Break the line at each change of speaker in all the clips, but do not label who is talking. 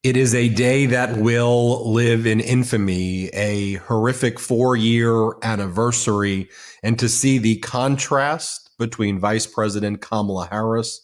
It is a day that will live in infamy, a horrific 4-year anniversary, and to see the contrast between Vice President Kamala Harris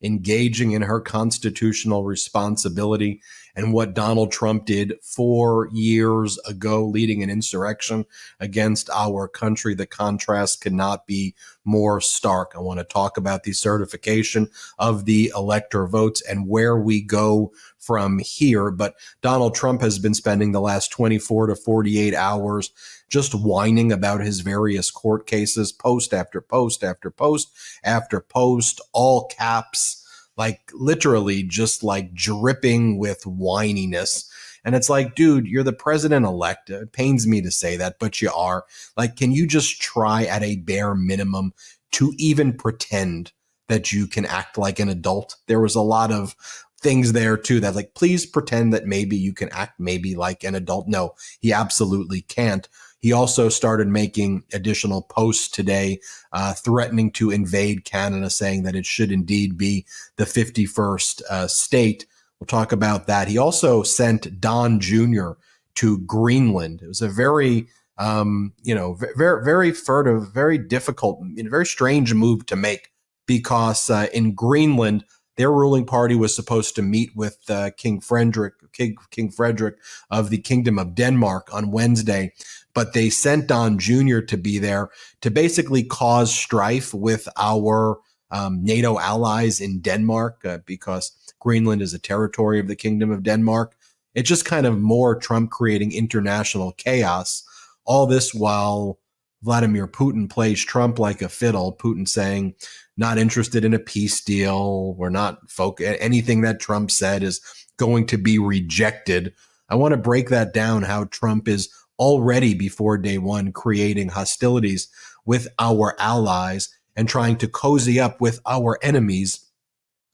engaging in her constitutional responsibility and what Donald Trump did 4 years ago, leading an insurrection against our country. The contrast cannot be more stark. I want to talk about the certification of the elector votes and where we go from here. But Donald Trump has been spending the last 24 to 48 hours just whining about his various court cases, post after post after post after post, all caps, like literally just like dripping with whininess. And it's like, dude, you're the president-elect. It pains me to say that, but you are. Like, can you just try at a bare minimum to even pretend that you can act like an adult? There was a lot of things there too that like, please pretend that maybe you can act maybe like an adult. No, he absolutely can't. He also started making additional posts today, threatening to invade Canada, saying that it should indeed be the 51st state. We'll talk about that. He also sent Don Jr. to Greenland. It was a very, very, very furtive, very difficult, very strange move to make because in Greenland, their ruling party was supposed to meet with King Frederick of the Kingdom of Denmark on Wednesday, but they sent Don Jr. to be there to basically cause strife with our NATO allies in Denmark because Greenland is a territory of the Kingdom of Denmark. It's just kind of more Trump creating international chaos. All this while Vladimir Putin plays Trump like a fiddle. Putin saying, not interested in a peace deal. We're not anything that Trump said is going to be rejected. I want to break that down, how Trump is already before day one creating hostilities with our allies and trying to cozy up with our enemies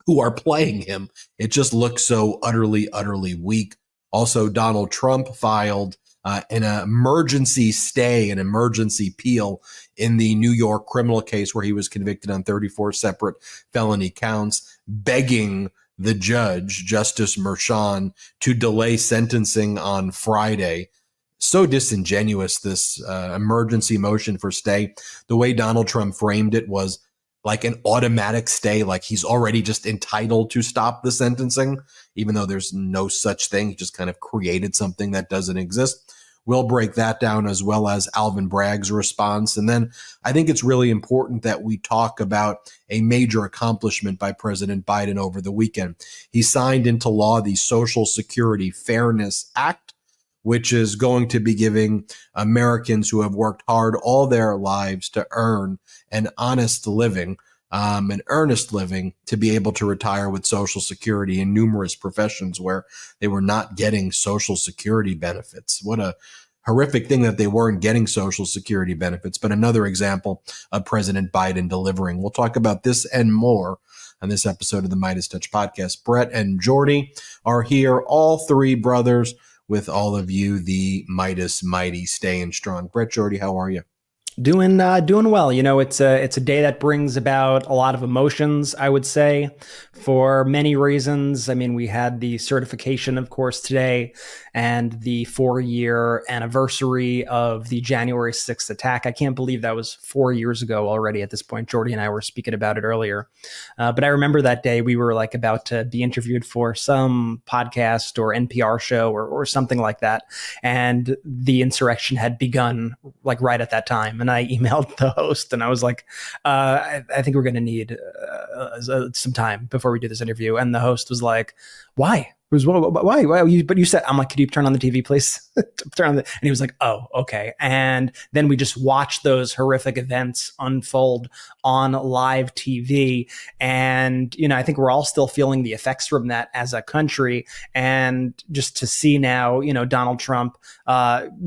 who are playing him. It just looks so utterly, utterly weak. Also, Donald Trump filed an emergency stay, an emergency appeal in the New York criminal case where he was convicted on 34 separate felony counts, begging the judge, Justice Merchan, to delay sentencing on Friday. So disingenuous, this emergency motion for stay. The way Donald Trump framed it was like an automatic stay, like he's already just entitled to stop the sentencing, even though there's no such thing. He just kind of created something that doesn't exist. We'll break that down, as well as Alvin Bragg's response. And then I think it's really important that we talk about a major accomplishment by President Biden over the weekend. He signed into law the Social Security Fairness Act, which is going to be giving Americans who have worked hard all their lives to earn an honest living, an earnest living, to be able to retire with Social Security in numerous professions where they were not getting Social Security benefits. What a horrific thing that they weren't getting Social Security benefits, but another example of President Biden delivering. We'll talk about this and more on this episode of the MeidasTouch podcast. Brett and Jordy are here, all three brothers, with all of you, the Meidas Mighty, staying strong. Brett, Jordy, how are you?
Doing well. You know, it's a day that brings about a lot of emotions, I would say, for many reasons. I mean, we had the certification, of course, today, and the 4-year anniversary of the January 6th attack. I can't believe that was 4 years ago already at this point. Jordy and I were speaking about it earlier. But I remember that day we were like about to be interviewed for some podcast or NPR show or something like that. And the insurrection had begun like right at that time. And I emailed the host and I was like, I think we're going to need some time before we do this interview. And the host was like, why? Why? But you said, I'm like, could you turn on the TV, please? Turn on and he was like, oh, okay. And then we just watched those horrific events unfold on live TV. And, you know, I think we're all still feeling the effects from that as a country. And just to see now, you know, Donald Trump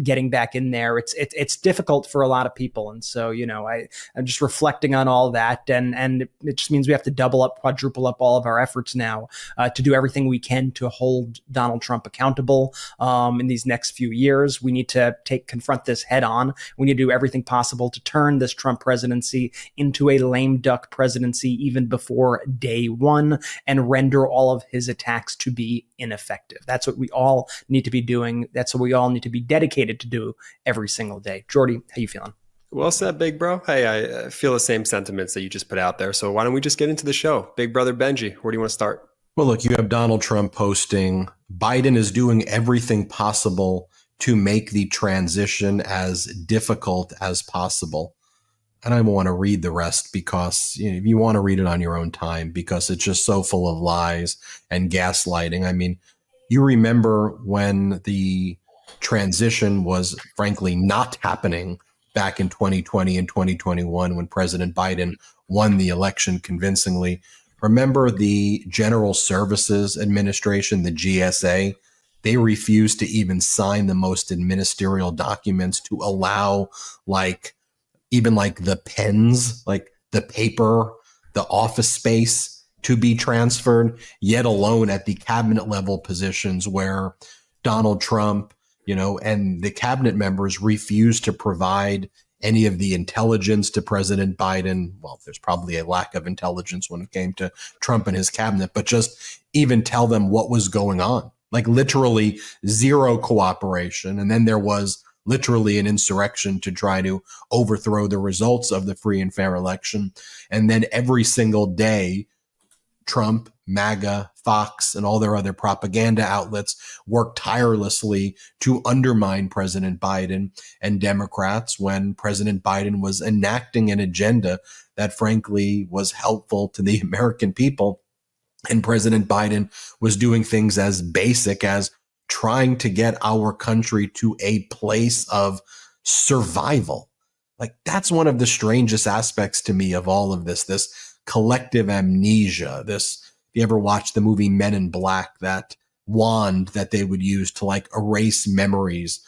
getting back in there, it's difficult for a lot of people. And so, you know, I'm just reflecting on all that. And it just means we have to double up, quadruple up all of our efforts now to do everything we can to hold Donald Trump accountable in these next few years. We need to confront this head on. We need to do everything possible to turn this Trump presidency into a lame duck presidency even before day one, and render all of his attacks to be ineffective. That's what we all need to be doing. That's what we all need to be dedicated to do every single day. Jordy, how you feeling?
Well said, big bro. Hey, I feel the same sentiments that you just put out there. So why don't we just get into the show? Big brother Benji, where do you want to start?
Well, look, you have Donald Trump posting, Biden is doing everything possible to make the transition as difficult as possible. And I want to read the rest because you want to read it on your own time, because it's just so full of lies and gaslighting. I mean, you remember when the transition was frankly not happening back in 2020 and 2021 when President Biden won the election convincingly. Remember the General Services Administration, the GSA? They refused to even sign the most ministerial documents to allow even the pens, like the paper, the office space to be transferred, yet alone at the cabinet level positions where Donald Trump, and the cabinet members refused to provide any of the intelligence to President Biden. Well, there's probably a lack of intelligence when it came to Trump and his cabinet, but just even tell them what was going on. Like literally zero cooperation. And then there was literally an insurrection to try to overthrow the results of the free and fair election. And then every single day, Trump, Maga, Fox, and all their other propaganda outlets worked tirelessly to undermine President Biden and Democrats when President Biden was enacting an agenda that frankly was helpful to the American people. And President Biden was doing things as basic as trying to get our country to a place of survival. Like, that's one of the strangest aspects to me of all of this collective amnesia. If you ever watch the movie Men in Black, that wand that they would use to erase memories.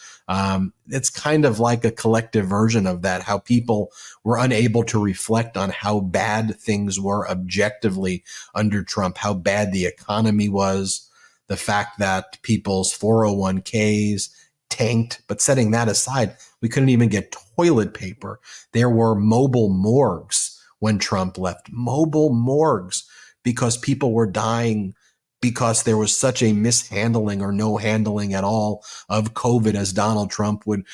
It's kind of like a collective version of that, how people were unable to reflect on how bad things were objectively under Trump, how bad the economy was, the fact that people's 401ks tanked. But setting that aside, we couldn't even get toilet paper. There were mobile morgues when Trump left, mobile morgues, because people were dying because there was such a mishandling or no handling at all of COVID, as Donald Trump would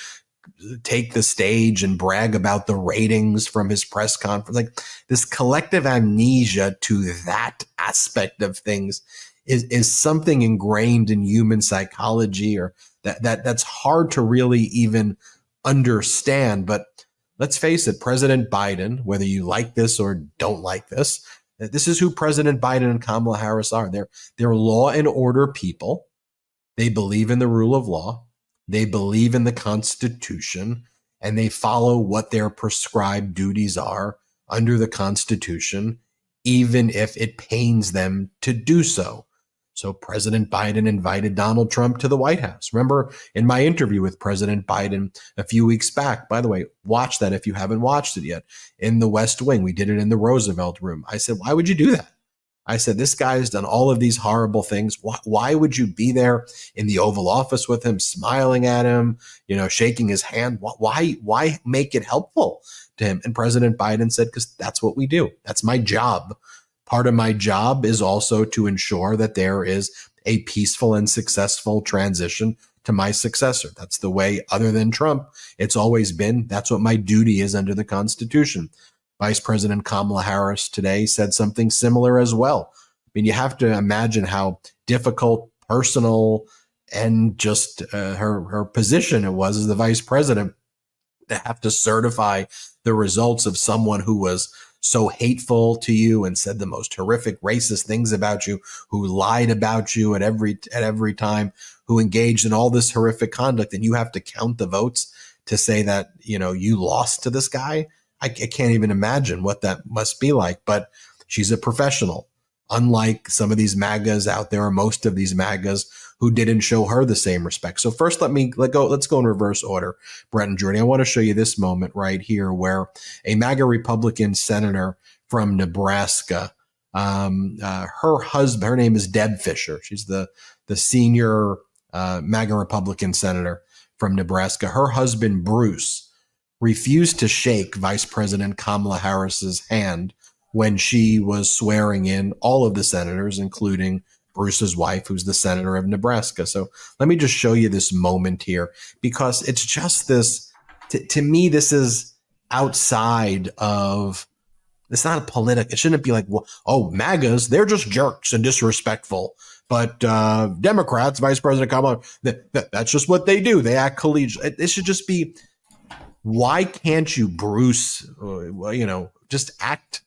take the stage and brag about the ratings from his press conference. Like, this collective amnesia to that aspect of things is something ingrained in human psychology, or that's hard to really even understand. But let's face it, President Biden, whether you like this or don't like this is who President Biden and Kamala Harris are. They're law and order people. They believe in the rule of law. They believe in the Constitution, and they follow what their prescribed duties are under the Constitution, even if it pains them to do so. So President Biden invited Donald Trump to the White House. Remember in my interview with President Biden a few weeks back, by the way, watch that if you haven't watched it yet, in the West Wing. We did it in the Roosevelt Room. I said, why would you do that? I said, this guy's done all of these horrible things. Why would you be there in the Oval Office with him, smiling at him, shaking his hand? Why make it helpful to him? And President Biden said, because that's what we do. That's my job. Part of my job is also to ensure that there is a peaceful and successful transition to my successor. That's the way, other than Trump, it's always been. That's what my duty is under the Constitution. Vice President Kamala Harris today said something similar as well. I mean, you have to imagine how difficult, personal, and just her position it was as the vice president to have to certify the results of someone who was so hateful to you and said the most horrific racist things about you, who lied about you at every time, who engaged in all this horrific conduct, and you have to count the votes to say that, you lost to this guy. I can't even imagine what that must be like, but she's a professional, unlike some of these MAGAs out there, or most of these MAGAs who didn't show her the same respect. So first, let's go in reverse order, Brett and Jordy. I want to show you this moment right here where a MAGA Republican senator from Nebraska Her husband, her name is Deb Fischer. She's the senior MAGA Republican senator from Nebraska. Her husband, Bruce, refused to shake Vice President Kamala Harris's hand when she was swearing in all of the senators, including Bruce's wife, who's the senator of Nebraska. So let me just show you this moment here, because it's just this, to me, this is outside of, it's not a political, it shouldn't be like, well, oh, MAGAs, they're just jerks and disrespectful. But Democrats, Vice President Kamala, that's just what they do. They act collegial. It should just be, why can't you, Bruce, just act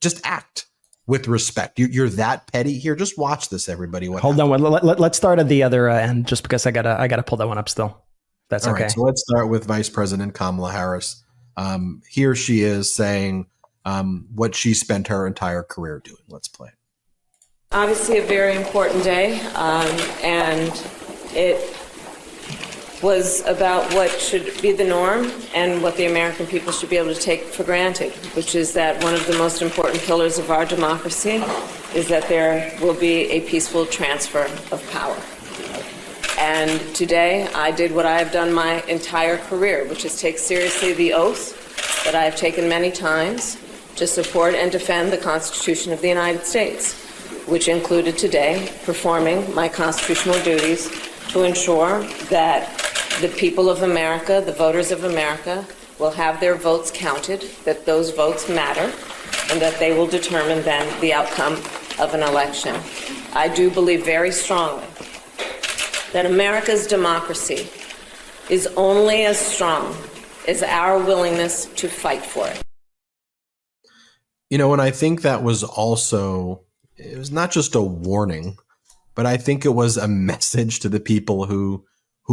just act with respect. You're that petty here. Just watch this, everybody.
Hold on. Let's start at the other end, just because I gotta pull that one up still. That's
all
okay.
Right, so let's start with Vice President Kamala Harris. Here she is saying what she spent her entire career doing. Let's play.
Obviously a very important day, and it was about what should be the norm and what the American people should be able to take for granted, which is that one of the most important pillars of our democracy is that there will be a peaceful transfer of power. And today I did what I have done my entire career, which is take seriously the oath that I have taken many times to support and defend the Constitution of the United States, which included today performing my constitutional duties to ensure that the people of America, the voters of America, will have their votes counted, that those votes matter, and that they will determine then the outcome of an election. I do believe very strongly that America's democracy is only as strong as our willingness to fight for it.
And I think that was also, it was not just a warning, but I think it was a message to the people who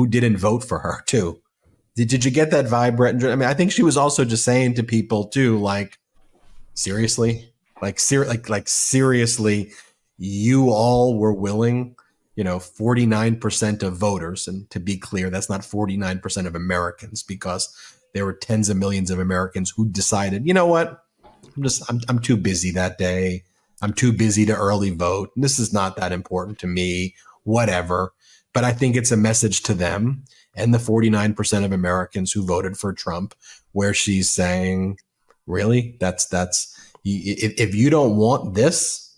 didn't vote for her too. Did you get that vibe, Brett? I mean, I think she was also just saying to people too, like, seriously, seriously, you all were willing, 49% of voters, and to be clear, that's not 49% of Americans, because there were tens of millions of Americans who decided, you know what, I'm too busy that day. I'm too busy to early vote. This is not that important to me, whatever. But I think it's a message to them and the 49% of Americans who voted for Trump, where she's saying, really, that's if you don't want this,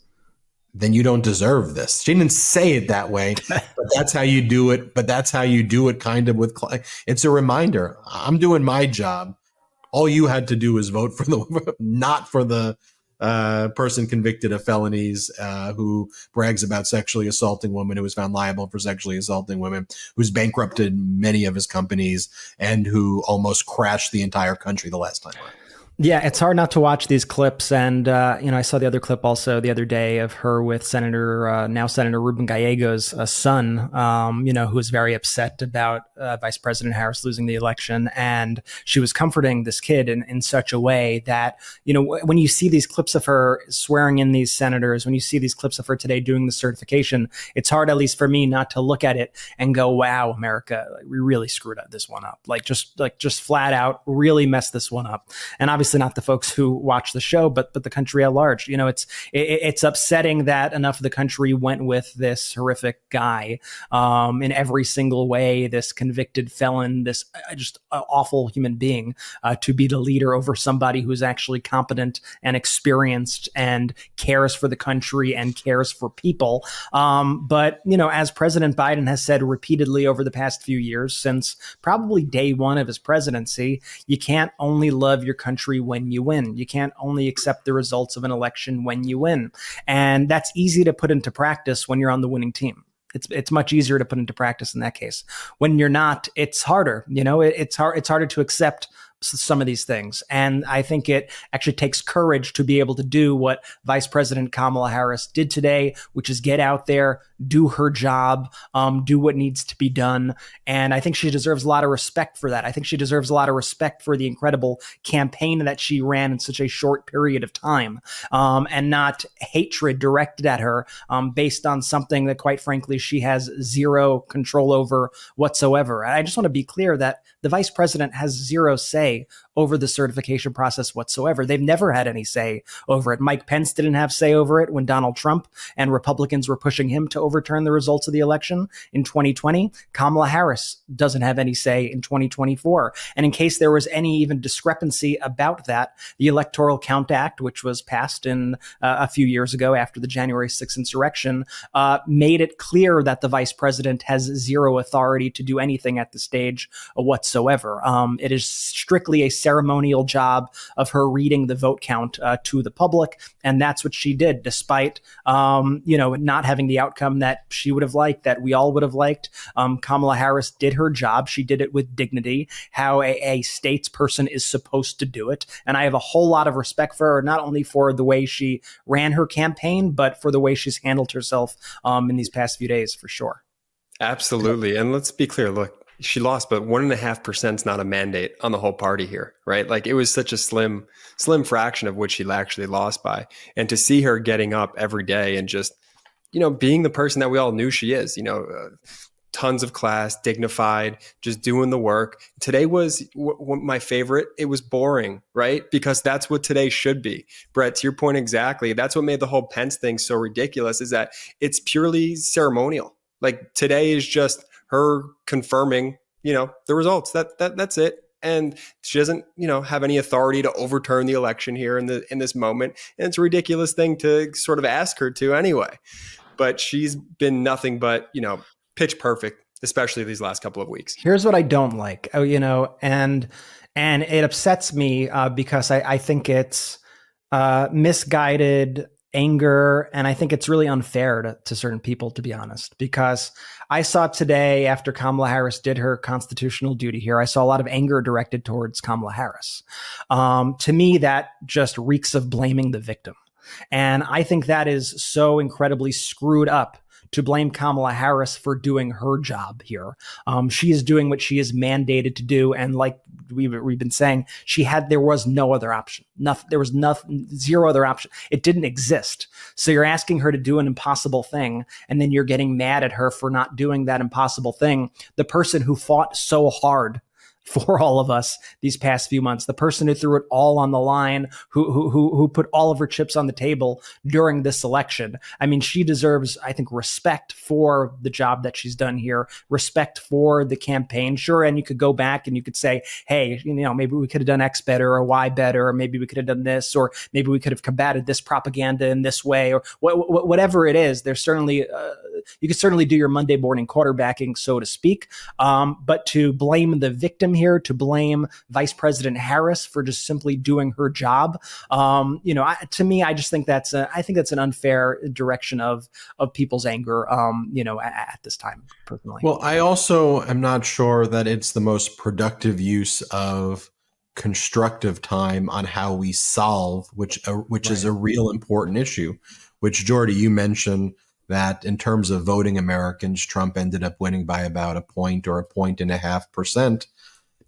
then you don't deserve this. She didn't say it that way, but that's how you do it. But that's how you do it kind of with, it's a reminder. I'm doing my job. All you had to do is vote for not for the person convicted of felonies, who brags about sexually assaulting women, who was found liable for sexually assaulting women, who's bankrupted many of his companies, and who almost crashed the entire country the last time around.
Yeah, it's hard not to watch these clips. And, I saw the other clip also the other day of her with now Senator Ruben Gallego's son, who was very upset about Vice President Harris losing the election. And she was comforting this kid in such a way that, when you see these clips of her swearing in these senators, when you see these clips of her today doing the certification, it's hard, at least for me, not to look at it and go, wow, America, we really screwed this one up. Just flat out really messed this one up. And obviously not the folks who watch the show, but the country at large. It's upsetting that enough of the country went with this horrific guy in every single way, this convicted felon, this just awful human being, to be the leader over somebody who's actually competent and experienced and cares for the country and cares for people. But as President Biden has said repeatedly over the past few years, since probably day one of his presidency, you can't only love your country when you win. You can't only accept the results of an election when you win. And that's easy to put into practice when you're on the winning team. It's much easier to put into practice in that case. When you're not, it's harder. It's harder to accept some of these things. And I think it actually takes courage to be able to do what Vice President Kamala Harris did today, which is get out there, do her job, do what needs to be done. And I think she deserves a lot of respect for that. I think she deserves a lot of respect for the incredible campaign that she ran in such a short period of time, and not hatred directed at her based on something that, quite frankly, she has zero control over whatsoever. And I just want to be clear that the vice president has zero say say over the certification process whatsoever. They've never had any say over it. Mike Pence didn't have say over it when Donald Trump and Republicans were pushing him to overturn the results of the election in 2020. Kamala Harris doesn't have any say in 2024. And in case there was any even discrepancy about that, the Electoral Count Act, which was passed in a few years ago after the January 6th insurrection, made it clear that the vice president has zero authority to do anything at the stage whatsoever. It is strictly a ceremonial job of her reading the vote count to the public, and that's what she did, despite not having the outcome that she would have liked, that we all would have liked. Kamala Harris did her job. She did it with dignity, how a statesperson is supposed to do it. And I have a whole lot of respect for her, not only for the way she ran her campaign, but for the way she's handled herself in these past few days, for sure.
Absolutely. And let's be clear, look, she lost, but 1.5% is not a mandate on the whole party here, right? Like, it was such a slim fraction of which she actually lost by. And to see her getting up every day and just, being the person that we all knew she is, tons of class, dignified, just doing the work. Today was my favorite. It was boring, right? Because that's what today should be. Brett, to your point exactly, that's what made the whole Pence thing so ridiculous, is that it's purely ceremonial. Like, today is just her confirming, the results. That's it. And she doesn't, have any authority to overturn the election here in this moment. And it's a ridiculous thing to sort of ask her to anyway. But she's been nothing but, pitch perfect, especially these last couple of weeks.
Here's what I don't like, and it upsets me because I think it's misguided anger, and I think it's really unfair to certain people, to be honest, because I saw today, after Kamala Harris did her constitutional duty here, I saw a lot of anger directed towards Kamala Harris. To me, that just reeks of blaming the victim. And I think that is so incredibly screwed up, to blame Kamala Harris for doing her job here. She is doing what she is mandated to do. And like we've been saying, there was no other option. There was zero other option. It didn't exist. So you're asking her to do an impossible thing, and then you're getting mad at her for not doing that impossible thing. The person who fought so hard for all of us these past few months, the person who threw it all on the line, who put all of her chips on the table during this election. I mean, she deserves, I think, respect for the job that she's done here, respect for the campaign. Sure, and you could go back and you could say, hey, maybe we could have done X better or Y better, or maybe we could have done this, or maybe we could have combated this propaganda in this way, or whatever it is. There's certainly, you could certainly do your Monday morning quarterbacking, so to speak. But to blame the victim here, to blame Vice President Harris for just simply doing her job, to me, I just think that's an unfair direction of people's anger, at this time, personally.
Well, I also am not sure that it's the most productive use of constructive time on how we solve, which is a real important issue, which, Jordy, you mentioned that in terms of voting Americans, Trump ended up winning by about a point or 1.5%.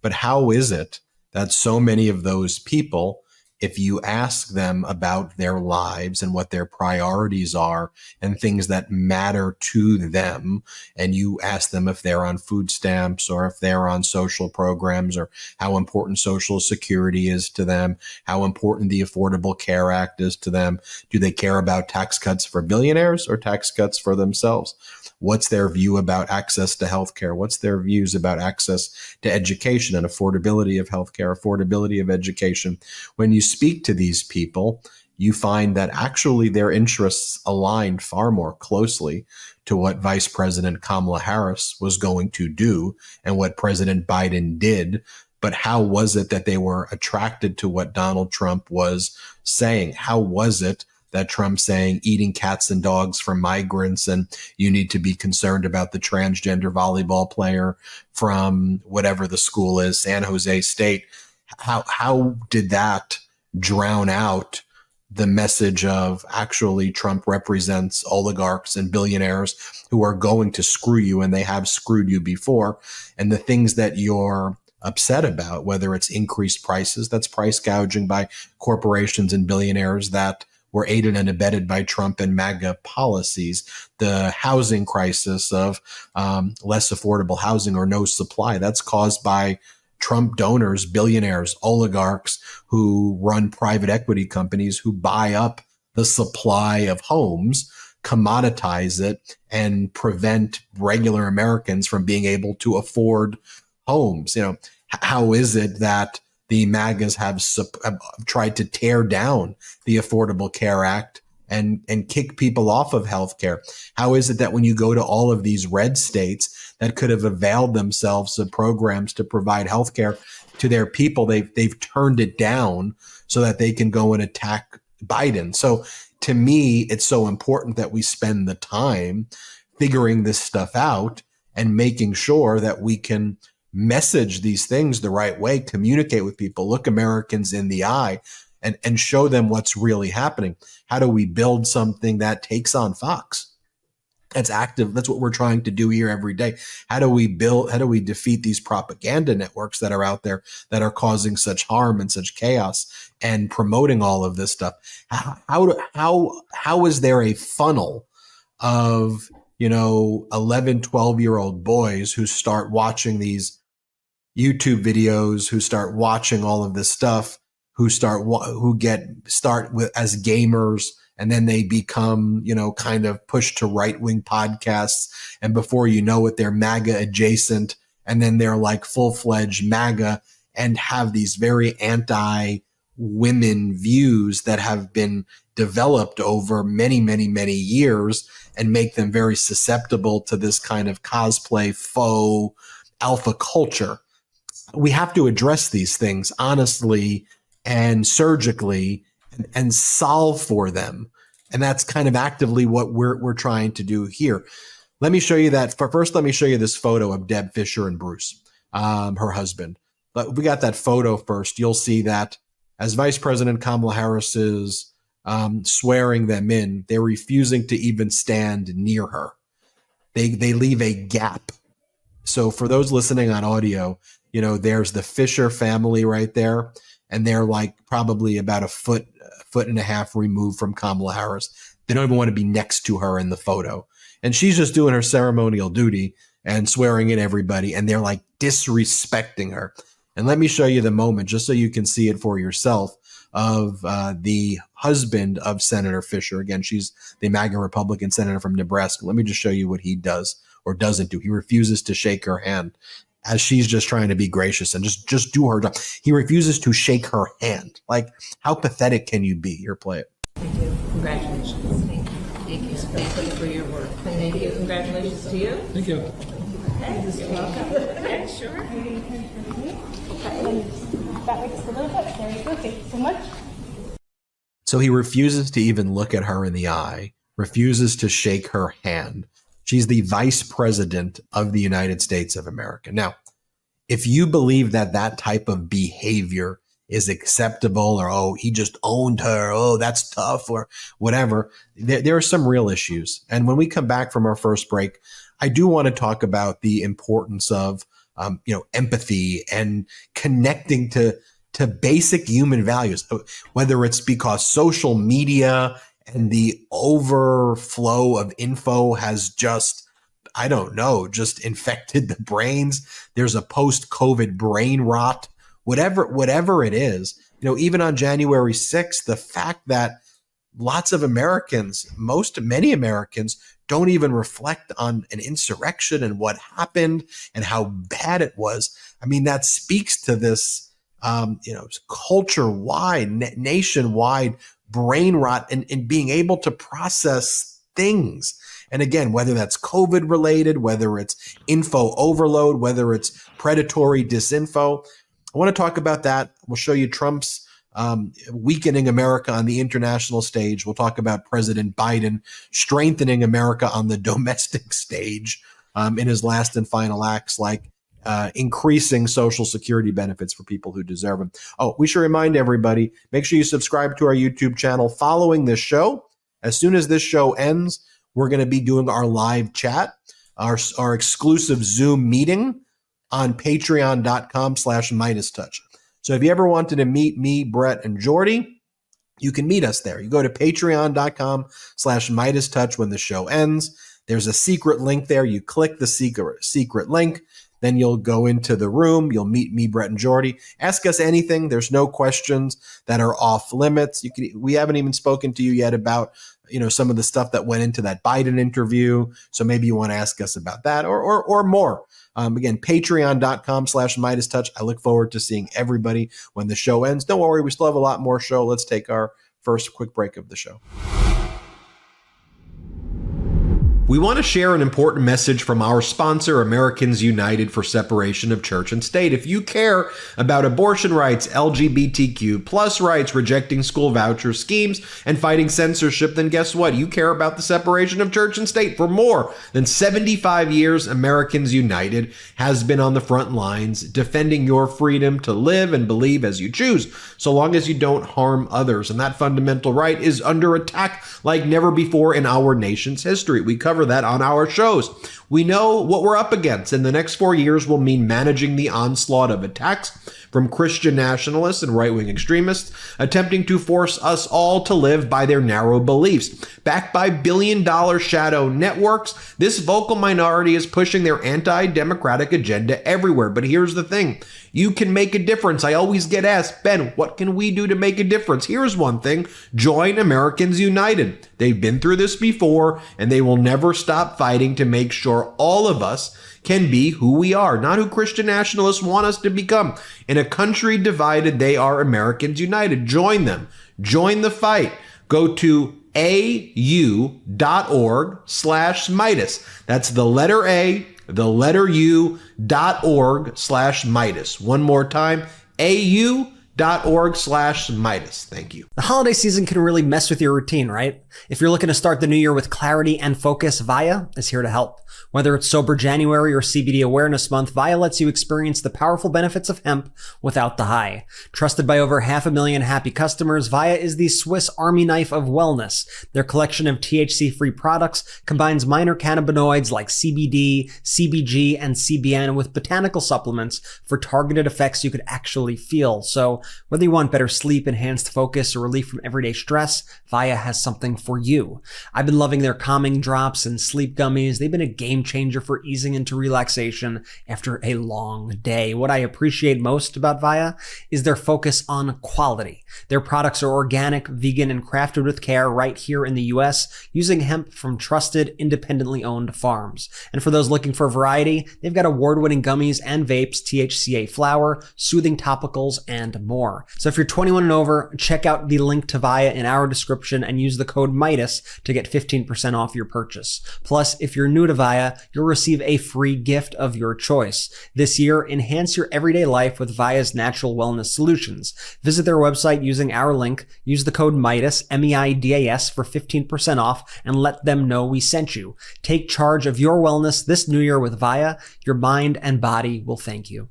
But how is it that so many of those people, if you ask them about their lives and what their priorities are and things that matter to them, and you ask them if they're on food stamps or if they're on social programs or how important Social Security is to them, how important the Affordable Care Act is to them, do they care about tax cuts for billionaires or tax cuts for themselves? What's their view about access to healthcare? What's their views about access to education and affordability of healthcare, affordability of education? When you speak to these people, you find that actually their interests align far more closely to what Vice President Kamala Harris was going to do and what President Biden did. But how was it that they were attracted to what Donald Trump was saying? How was it that Trump saying eating cats and dogs from migrants, and you need to be concerned about the transgender volleyball player from whatever the school is, San Jose State? How did that drown out the message of actually Trump represents oligarchs and billionaires who are going to screw you, and they have screwed you before, and the things that you're upset about, whether it's increased prices, that's price gouging by corporations and billionaires that were aided and abetted by Trump and Maga policies, the housing crisis of less affordable housing or no supply, that's caused by Trump donors, billionaires, oligarchs who run private equity companies who buy up the supply of homes, commoditize it, and prevent regular Americans from being able to afford homes. How is it that the MAGAs have tried to tear down the Affordable Care Act and kick people off of healthcare? How is it that when you go to all of these red states that could have availed themselves of programs to provide healthcare to their people, they've turned it down so that they can go and attack Biden? So to me, it's so important that we spend the time figuring this stuff out and making sure that we can message these things the right way, communicate with people, look Americans in the eye, and show them what's really happening. How do we build something that takes on Fox? That's active. That's what we're trying to do here every day. How do we defeat these propaganda networks that are out there that are causing such harm and such chaos and promoting all of this stuff? How is there a funnel of 11, 12-year-old boys who start watching these YouTube videos, who start watching all of this stuff, who start with as gamers, and then they become, kind of pushed to right-wing podcasts, and before you know it, they're MAGA adjacent, and then they're like full-fledged MAGA and have these very anti-women views that have been developed over many, many, many years and make them very susceptible to this kind of cosplay faux alpha culture. We have to address these things honestly and surgically and solve for them. And that's kind of actively what we're trying to do here. Let me show you that. First, let me show you this photo of Deb Fisher and Bruce, her husband. But if we got that photo first, you'll see that as Vice President Kamala Harris is swearing them in, they're refusing to even stand near her. They leave a gap. So for those listening on audio, there's the Fisher family right there, and they're like probably about a foot and a half removed from Kamala Harris. They don't even want to be next to her in the photo. And she's just doing her ceremonial duty and swearing in everybody, and they're like disrespecting her. And let me show you the moment, just so you can see it for yourself, of the husband of Senator Fisher. Again, she's the MAGA Republican senator from Nebraska. Let me just show you what he does or doesn't do. He refuses to shake her hand as she's just trying to be gracious and just do her job. He refuses to shake her hand. Like, how pathetic can you be? Here, play it.
Thank you. Congratulations. Thank you. Thank you for your work. Thank you. Congratulations to you.
Thank you.
Okay, you're welcome. Okay, sure.
Okay. That makes a little bit. There you go. Thank you so much.
So he refuses to even look at her in the eye, refuses to shake her hand. She's the vice president of the United States of America. Now, if you believe that that type of behavior is acceptable, or, oh, he just owned her, oh, that's tough, or whatever, there are some real issues. And when we come back from our first break, I do want to talk about the importance of empathy and connecting to basic human values, whether it's because social media and the overflow of info has just infected the brains. There's a post-COVID brain rot, whatever it is. Even on January 6th, the fact that lots of Americans, many Americans, don't even reflect on an insurrection and what happened and how bad it was. I mean, that speaks to this, culture-wide, nationwide brain rot and being able to process things. And again, whether that's COVID related, whether it's info overload, whether it's predatory disinfo, I want to talk about that. We'll show you Trump's weakening America on the international stage. We'll talk about President Biden strengthening America on the domestic stage in his last and final acts, like increasing Social Security benefits for people who deserve them. Oh, we should remind everybody, make sure you subscribe to our YouTube channel following this show. As soon as this show ends, we're going to be doing our live chat, our exclusive Zoom meeting on patreon.com/MeidasTouch. So if you ever wanted to meet me, Brett, and Jordy, you can meet us there. You go to patreon.com/MeidasTouch when the show ends. There's a secret link there. You click the secret link. Then you'll go into the room. You'll meet me, Brett and Jordy. Ask us anything. There's no questions that are off limits. We haven't even spoken to you yet about, some of the stuff that went into that Biden interview. So maybe you want to ask us about that or more. Again, patreon.com/MeidasTouch. I look forward to seeing everybody when the show ends. Don't worry, we still have a lot more show. Let's take our first quick break of the show. We want to share an important message from our sponsor, Americans United for Separation of Church and State. If you care about abortion rights, LGBTQ plus rights, rejecting school voucher schemes, and fighting censorship, then guess what? You care about the separation of church and state. For more than 75 years, Americans United has been on the front lines defending your freedom to live and believe as you choose, so long as you don't harm others. And that fundamental right is under attack like never before in our nation's history. We cover that on our shows. We know what we're up against, and the next 4 years will mean managing the onslaught of attacks from Christian nationalists and right-wing extremists attempting to force us all to live by their narrow beliefs. Backed by billion-dollar shadow networks, this vocal minority is pushing their anti-democratic agenda everywhere. But here's the thing. You can make a difference. I always get asked, Ben, what can we do to make a difference? Here's one thing. Join Americans United. They've been through this before, and they will never stop fighting to make sure all of us can be who we are, not who Christian nationalists want us to become. In a country divided, they are Americans United. Join them. Join the fight. Go to au.org/Meidas. That's the letter A, the letter U.org/Meidas. One more time, au.org/Meidas. Thank you.
The holiday season can really mess with your routine, right? If you're looking to start the new year with clarity and focus, Via is here to help. Whether it's Sober January or CBD Awareness Month, Via lets you experience the powerful benefits of hemp without the high. Trusted by over 500,000 happy customers, Via is the Swiss Army knife of wellness. Their collection of THC-free products combines minor cannabinoids like CBD, CBG, and CBN with botanical supplements for targeted effects you could actually feel. So whether you want better sleep, enhanced focus, or relief from everyday stress, Via has something for you. I've been loving their calming drops and sleep gummies. They've been a game changer for easing into relaxation after a long day. What I appreciate most about Via is their focus on quality. Their products are organic, vegan, and crafted with care right here in the US using hemp from trusted, independently owned farms. And for those looking for variety, they've got award-winning gummies and vapes, THCA flower, soothing topicals, and more. So if you're 21 and over, check out the link to Via in our description and use the code Meidas to get 15% off your purchase. Plus, if you're new to Via, you'll receive a free gift of your choice. This year, enhance your everyday life with Via's natural wellness solutions. Visit their website using our link, use the code Meidas, MEIDAS, for 15% off, and let them know we sent you. Take charge of your wellness this new year with Via. Your mind and body will thank you.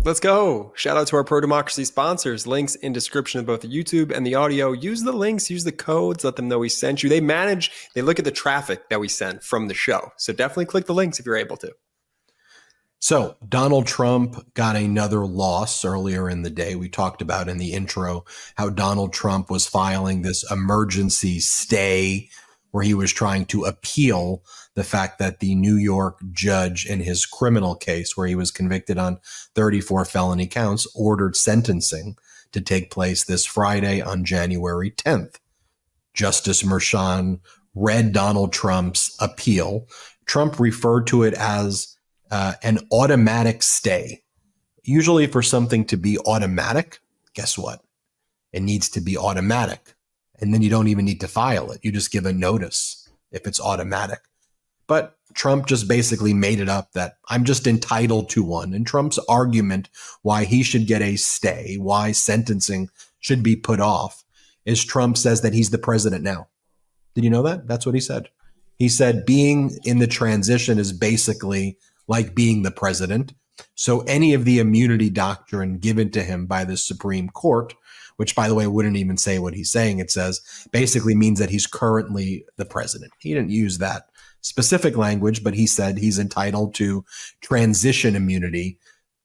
Let's go. Shout out to our pro-democracy sponsors. Links in description of both the YouTube and the audio. Use the links, use the codes, let them know we sent you. They look at the traffic that we send from the show. So definitely click the links if you're able to.
So Donald Trump got another loss earlier in the day. We talked about in the intro how Donald Trump was filing this emergency stay where he was trying to appeal the fact that the New York judge in his criminal case, where he was convicted on 34 felony counts, ordered sentencing to take place this Friday on January 10th. Justice Merchan read Donald Trump's appeal. Trump referred to it as an automatic stay. Usually for something to be automatic, guess what? It needs to be automatic. And then you don't even need to file it. You just give a notice if it's automatic. But Trump just basically made it up that I'm just entitled to one. And Trump's argument why he should get a stay, why sentencing should be put off, is Trump says that he's the president now. Did you know that? That's what he said. He said being in the transition is basically like being the president. So any of the immunity doctrine given to him by the Supreme Court, which, by the way, wouldn't even say what he's saying. It says basically means that he's currently the president. He didn't use that specific language, but he said he's entitled to transition immunity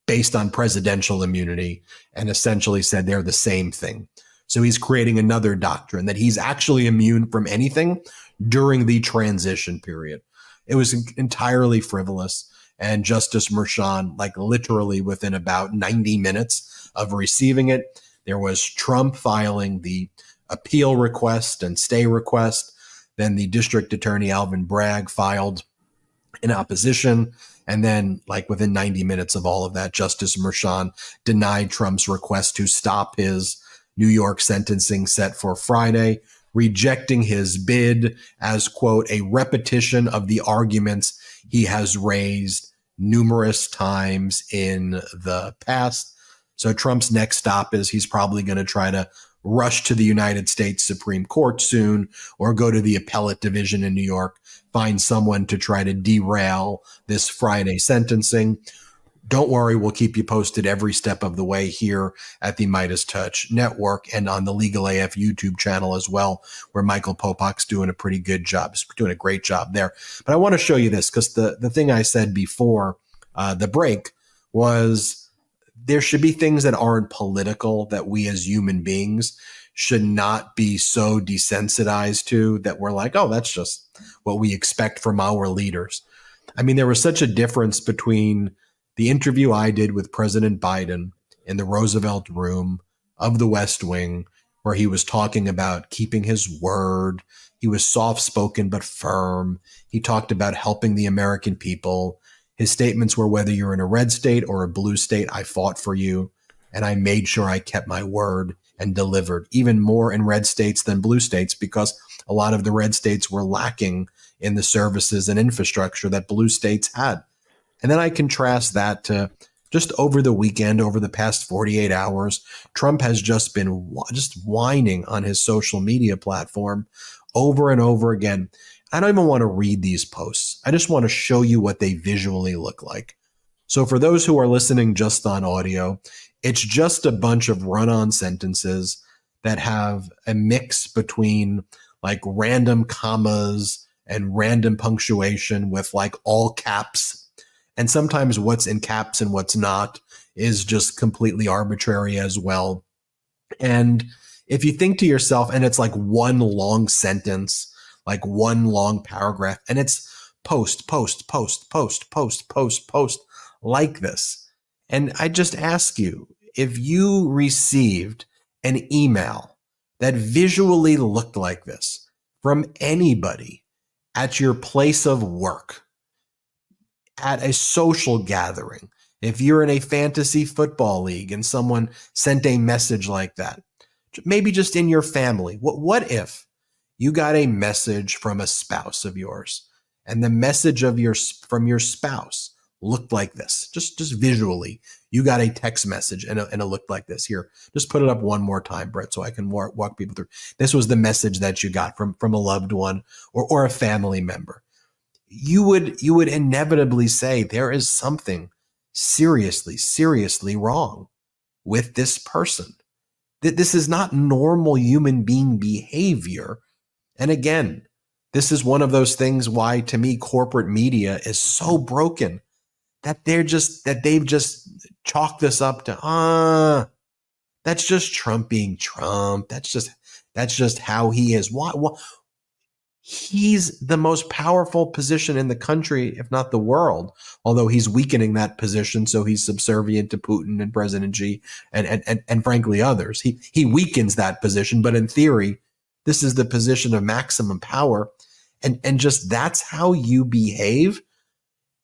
based on presidential immunity, and essentially said they're the same thing. So he's creating another doctrine that he's actually immune from anything during the transition period. It was entirely frivolous. And Justice Merchan, like literally within about 90 minutes of receiving it, there was Trump filing the appeal request and stay request. Then the district attorney, Alvin Bragg, filed in opposition. And then, like within 90 minutes of all of that, Justice Merchan denied Trump's request to stop his New York sentencing set for Friday, rejecting his bid as, quote, a repetition of the arguments he has raised numerous times in the past. So Trump's next stop is he's probably going to try to rush to the United States Supreme Court soon, or go to the appellate division in New York, find someone to try to derail this Friday sentencing. Don't worry, we'll keep you posted every step of the way here at the MeidasTouch Network and on the Legal AF YouTube channel as well, where Michael Popak's doing a pretty good job. He's doing a great job there. But I want to show you this because the thing I said before the break was there should be things that aren't political that we as human beings should not be so desensitized to, that we're like, oh, that's just what we expect from our leaders. I mean, there was such a difference between the interview I did with President Biden in the Roosevelt Room of the West Wing, where he was talking about keeping his word. He was soft-spoken but firm. He talked about helping the American people. His statements were, whether you're in a red state or a blue state, I fought for you, and I made sure I kept my word and delivered, even more in red states than blue states, because a lot of the red states were lacking in the services and infrastructure that blue states had. And then I contrast that to just over the weekend, over the past 48 hours, Trump has just been just whining on his social media platform over and over again. I don't even want to read these posts. I just want to show you what they visually look like. So for those who are listening just on audio, it's just a bunch of run-on sentences that have a mix between like random commas and random punctuation with like all caps. And sometimes what's in caps and what's not is just completely arbitrary as well. And if you think to yourself, and it's like one long sentence, like one long paragraph, and it's post, like this. And I just ask you, if you received an email that visually looked like this from anybody at your place of work, at a social gathering, if you're in a fantasy football league and someone sent a message like that, maybe just in your family, what if you got a message from a spouse of yours, and the message from your spouse looked like this, just visually? You got a text message and it looked like this. Here, just put it up one more time, Brett, so I can walk people through. This was the message that you got from a loved one or a family member. You would inevitably say there is something seriously wrong with this person. This is not normal human being behavior. And again, this is one of those things why, to me, corporate media is so broken, that they've just chalked this up to, that's just Trump being Trump. That's just how he is. Why? He's the most powerful position in the country, if not the world, although he's weakening that position. So he's subservient to Putin and President Xi and frankly others. He weakens that position, but in theory, this is the position of maximum power. And just that's how you behave.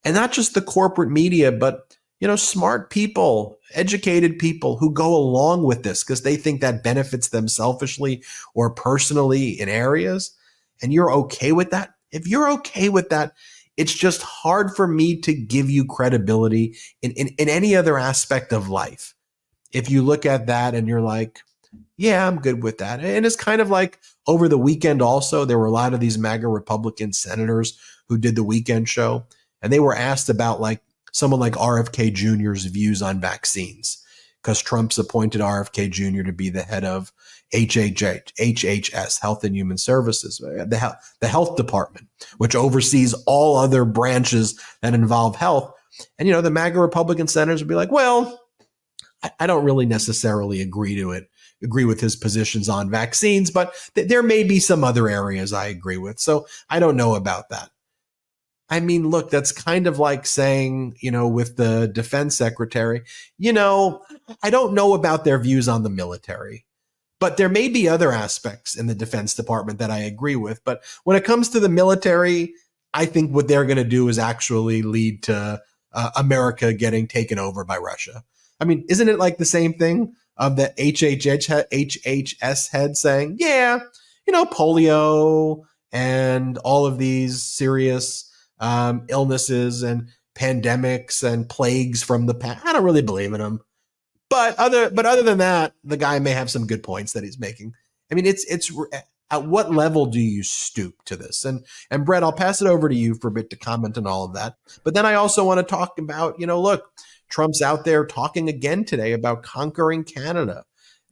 And not just the corporate media, but, smart people, educated people who go along with this because they think that benefits them selfishly or personally in areas. And you're okay with that? If you're okay with that, it's just hard for me to give you credibility in any other aspect of life. If you look at that and you're like, yeah, I'm good with that. And it's kind of like over the weekend also, there were a lot of these MAGA Republican senators who did the weekend show, and they were asked about like someone like RFK Jr.'s views on vaccines, because Trump's appointed RFK Jr. to be the head of HHS, Health and Human Services, the health department, which oversees all other branches that involve health. And, the MAGA Republican senators would be like, well, I don't really necessarily agree with his positions on vaccines, but there may be some other areas I agree with. So I don't know about that. I mean, look, that's kind of like saying, with the defense secretary, I don't know about their views on the military, but there may be other aspects in the Defense Department that I agree with. But when it comes to the military, I think what they're going to do is actually lead to America getting taken over by Russia. I mean, isn't it like the same thing of the HHS head saying, yeah, polio and all of these serious illnesses and pandemics and plagues from the past. I don't really believe in them. But other than that, the guy may have some good points that he's making. I mean, it's at what level do you stoop to this? And Brett, I'll pass it over to you for a bit to comment on all of that. But then I also want to talk about, look, Trump's out there talking again today about conquering Canada.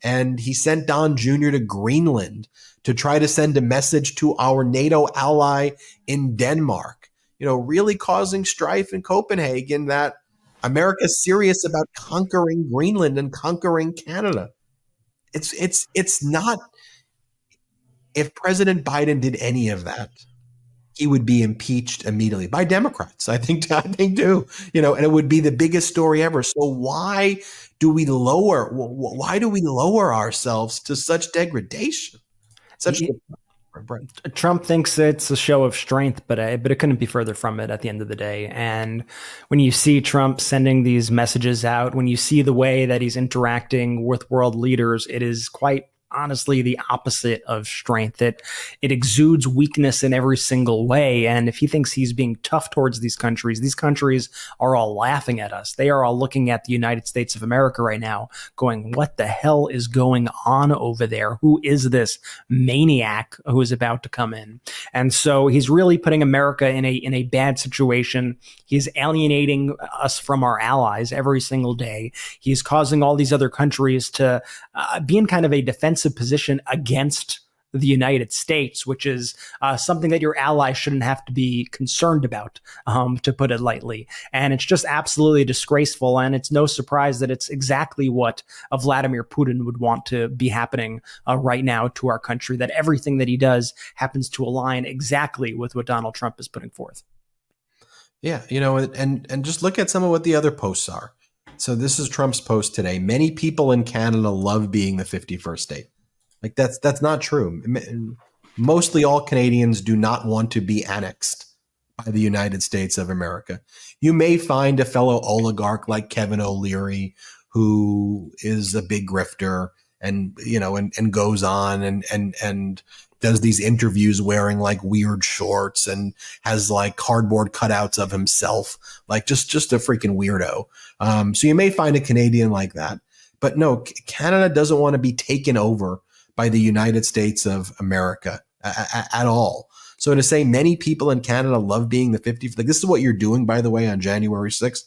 And he sent Don Jr. to Greenland to try to send a message to our NATO ally in Denmark, really causing strife in Copenhagen that America's serious about conquering Greenland and conquering Canada. It's not. If President Biden did any of that, he would be impeached immediately by Democrats. I think too, and it would be the biggest story ever. So why do we lower ourselves to such degradation?
Trump thinks it's a show of strength, but it couldn't be further from it at the end of the day. And when you see Trump sending these messages out, when you see the way that he's interacting with world leaders, it is quite honestly the opposite of strength. It exudes weakness in every single way. And if he thinks he's being tough towards these countries are all laughing at us. They are all looking at the United States of America right now going, what the hell is going on over there? Who is this maniac who is about to come in? And so he's really putting America in a bad situation. He's alienating us from our allies every single day. He's causing all these other countries to be in kind of a defensive position against the United States, which is something that your allies shouldn't have to be concerned about, to put it lightly. And it's just absolutely disgraceful. And it's no surprise that it's exactly what Vladimir Putin would want to be happening right now to our country, that everything that he does happens to align exactly with what Donald Trump is putting forth.
Yeah, and just look at some of what the other posts are. So this is Trump's post today. Many people in Canada love being the 51st state. Like that's not true. Mostly all Canadians do not want to be annexed by the United States of America. You may find a fellow oligarch like Kevin O'Leary, who is a big grifter and goes on and does these interviews wearing like weird shorts and has like cardboard cutouts of himself, like just a freaking weirdo. So you may find a Canadian like that, but no, Canada doesn't want to be taken over by the United States of America at all. So to say many people in Canada love being the 50th, like this is what you're doing, by the way, on January 6th.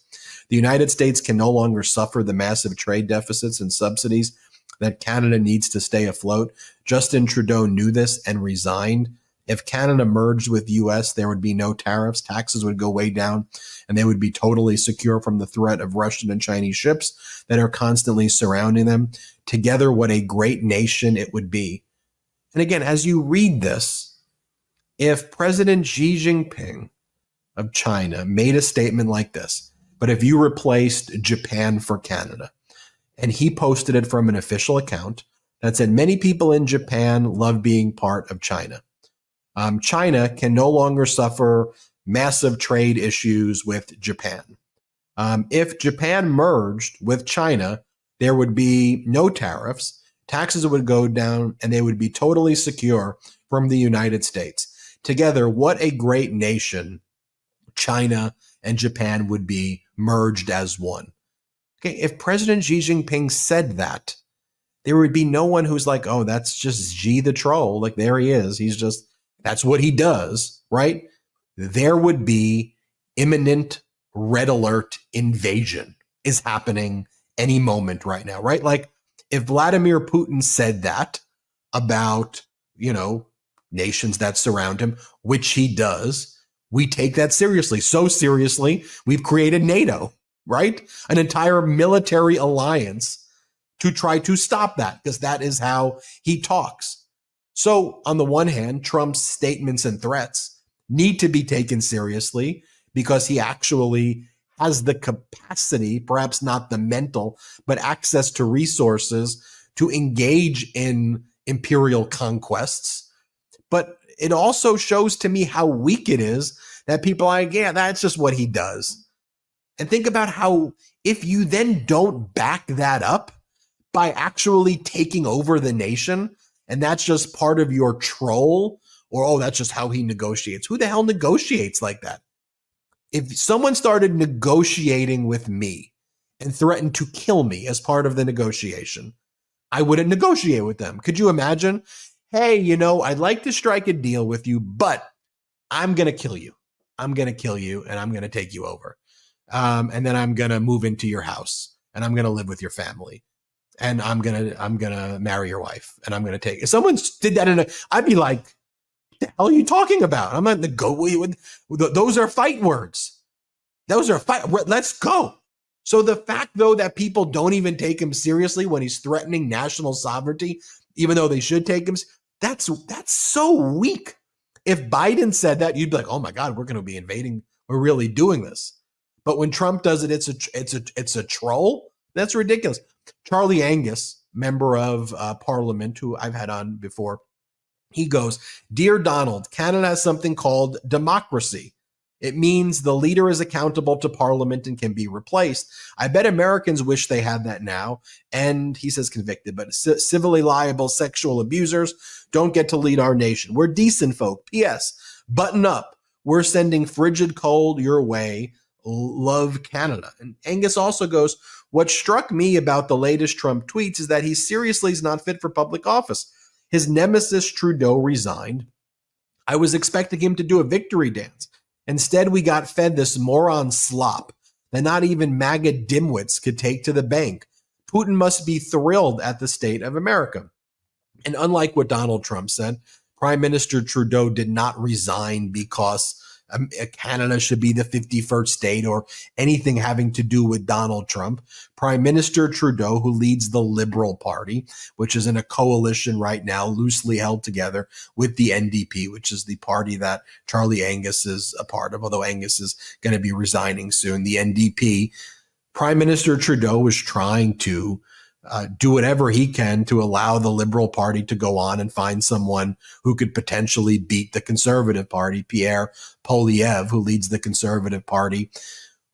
The United States can no longer suffer the massive trade deficits and subsidies that Canada needs to stay afloat. Justin Trudeau knew this and resigned. If Canada merged with the U.S., there would be no tariffs, taxes would go way down, and they would be totally secure from the threat of Russian and Chinese ships that are constantly surrounding them. Together, what a great nation it would be. And again, as you read this, if President Xi Jinping of China made a statement like this, but if you replaced Japan for Canada, and he posted it from an official account that said many people in Japan love being part of China. China can no longer suffer massive trade issues with Japan. If Japan merged with China, there would be no tariffs, taxes would go down, and they would be totally secure from the United States. Together, what a great nation China and Japan would be merged as one. Okay, if President Xi Jinping said that, there would be no one who's like, oh, that's just Xi the troll. Like, there he is. That's what he does, right? There would be imminent red alert invasion is happening any moment right now, right? Like, if Vladimir Putin said that about, nations that surround him, which he does, we take that seriously. So seriously, we've created NATO, right? An entire military alliance to try to stop that, because that is how he talks. So on the one hand, Trump's statements and threats need to be taken seriously because he actually has the capacity, perhaps not the mental, but access to resources to engage in imperial conquests. But it also shows to me how weak it is that people are like, yeah, that's just what he does. And think about how, if you then don't back that up by actually taking over the nation, and that's just part of your troll, or, oh, that's just how he negotiates. Who the hell negotiates like that? If someone started negotiating with me and threatened to kill me as part of the negotiation, I wouldn't negotiate with them. Could you imagine? Hey, I'd like to strike a deal with you, but I'm going to kill you. I'm going to kill you and I'm going to take you over. And then I'm going to move into your house and I'm going to live with your family. And I'm going to marry your wife and I'm going to take, if someone did that I'd be like, what the hell are you talking about? I'm not negotiating with, those are fight words. Those are fight. Let's go. So the fact, though, that people don't even take him seriously when he's threatening national sovereignty, even though they should take him, that's so weak. If Biden said that, you'd be like, oh my God, we're going to be invading. We're really doing this. But when Trump does it, it's a troll. That's ridiculous. Charlie Angus, member of Parliament, who I've had on before, he goes, "Dear Donald, Canada has something called democracy. It means the leader is accountable to Parliament and can be replaced. I bet Americans wish they had that now." And he says convicted, but civilly liable sexual abusers don't get to lead our nation. We're decent folk. P.S. Button up. We're sending frigid cold your way. Love, Canada. And Angus also goes, "What struck me about the latest Trump tweets is that he seriously is not fit for public office. His nemesis Trudeau resigned. I was expecting him to do a victory dance. Instead, we got fed this moron slop that not even MAGA dimwits could take to the bank. Putin must be thrilled at the state of America." And unlike what Donald Trump said, Prime Minister Trudeau did not resign because Canada should be the 51st state or anything having to do with Donald Trump. Prime Minister Trudeau, who leads the Liberal Party, which is in a coalition right now, loosely held together with the NDP, which is the party that Charlie Angus is a part of, although Angus is going to be resigning soon. The NDP, Prime Minister Trudeau is trying to do whatever he can to allow the Liberal Party to go on and find someone who could potentially beat the Conservative Party. Pierre Poilievre, who leads the Conservative Party,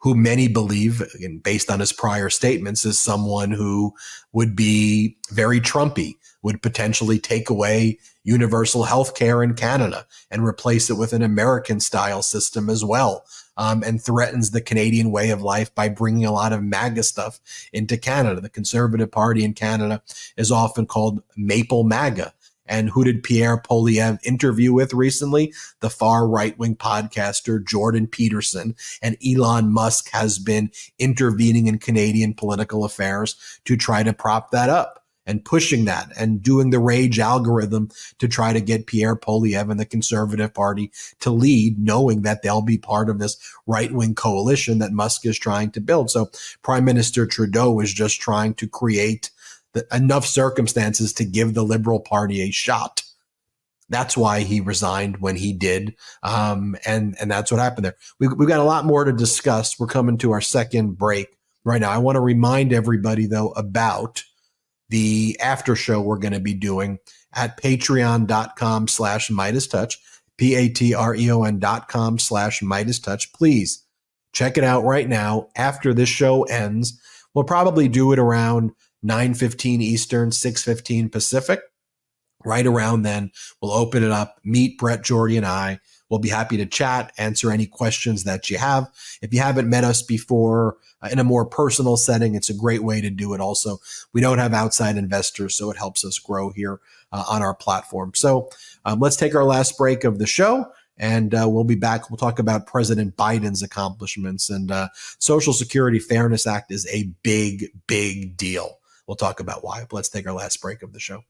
who many believe, again, based on his prior statements, is someone who would be very Trumpy, would potentially take away universal health care in Canada and replace it with an American-style system as well. And threatens the Canadian way of life by bringing a lot of MAGA stuff into Canada. The Conservative Party in Canada is often called Maple MAGA. And who did Pierre Poilievre interview with recently? The far right-wing podcaster Jordan Peterson. And Elon Musk has been intervening in Canadian political affairs to try to prop that up and pushing that and doing the rage algorithm to try to get Pierre Poilievre and the Conservative Party to lead, knowing that they'll be part of this right-wing coalition that Musk is trying to build. So Prime Minister Trudeau is just trying to create enough circumstances to give the Liberal Party a shot. That's why he resigned when he did. And that's what happened there. We've got a lot more to discuss. We're coming to our second break right now. I want to remind everybody, though, about the after show we're going to be doing at patreon.com/MeidasTouch, patreon.com/MeidasTouch. Please check it out right now. After this show ends, we'll probably do it around 9:15 Eastern, 6:15 Pacific. Right around then, we'll open it up, meet Brett, Jordy, and I. We'll be happy to chat, answer any questions that you have. If you haven't met us before in a more personal setting, it's a great way to do it. Also, we don't have outside investors, so it helps us grow here on our platform. So let's take our last break of the show, and we'll be back. We'll talk about President Biden's accomplishments, and Social Security Fairness Act is a big, big deal. We'll talk about why. But let's take our last break of the show.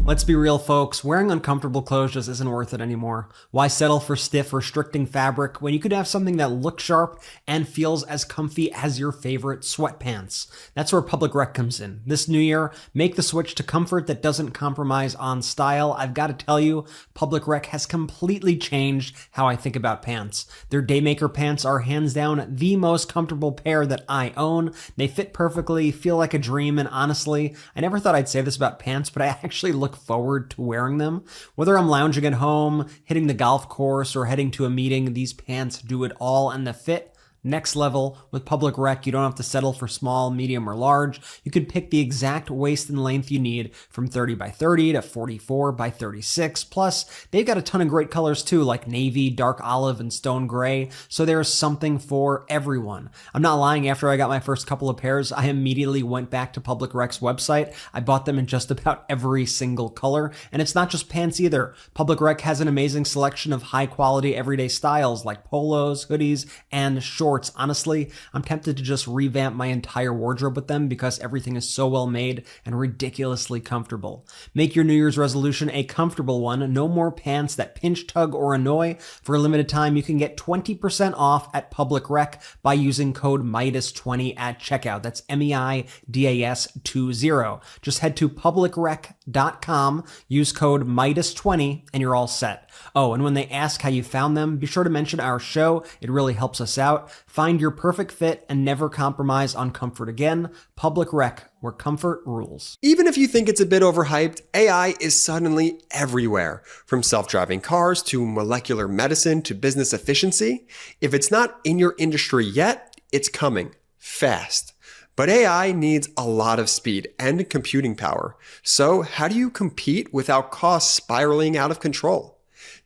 Let's be real, folks. Wearing uncomfortable clothes just isn't worth it anymore. Why settle for stiff, restricting fabric when you could have something that looks sharp and feels as comfy as your favorite sweatpants? That's where Public Rec comes in. This new year, make the switch to comfort that doesn't compromise on style. I've got to tell you, Public Rec has completely changed how I think about pants. Their Daymaker pants are hands down the most comfortable pair that I own. They fit perfectly, feel like a dream, and honestly, I never thought I'd say this about pants, but I actually look forward to wearing them. Whether I'm lounging at home, hitting the golf course, or heading to a meeting, these pants do it all, and the fit, next level. With Public Rec, you don't have to settle for small, medium, or large. You can pick the exact waist and length you need from 30 by 30 to 44 by 36. Plus, they've got a ton of great colors too, like navy, dark olive, and stone gray. So there's something for everyone. I'm not lying, after I got my first couple of pairs, I immediately went back to Public Rec's website. I bought them in just about every single color. And it's not just pants either. Public Rec has an amazing selection of high quality everyday styles like polos, hoodies, and shorts. Honestly, I'm tempted to just revamp my entire wardrobe with them because everything is so well made and ridiculously comfortable. Make your New Year's resolution a comfortable one. No more pants that pinch, tug, or annoy. For a limited time, you can get 20% off at Public Rec by using code MeidasTouch at checkout. That's MEIDAS20. Just head to publicrec.com, use code MeidasTouch, and you're all set. Oh, and when they ask how you found them, be sure to mention our show. It really helps us out. Find your perfect fit and never compromise on comfort again. Public Rec, where comfort rules.
Even if you think it's a bit overhyped, AI is suddenly everywhere. From self-driving cars to molecular medicine to business efficiency. If it's not in your industry yet, it's coming fast. But AI needs a lot of speed and computing power. So how do you compete without costs spiraling out of control?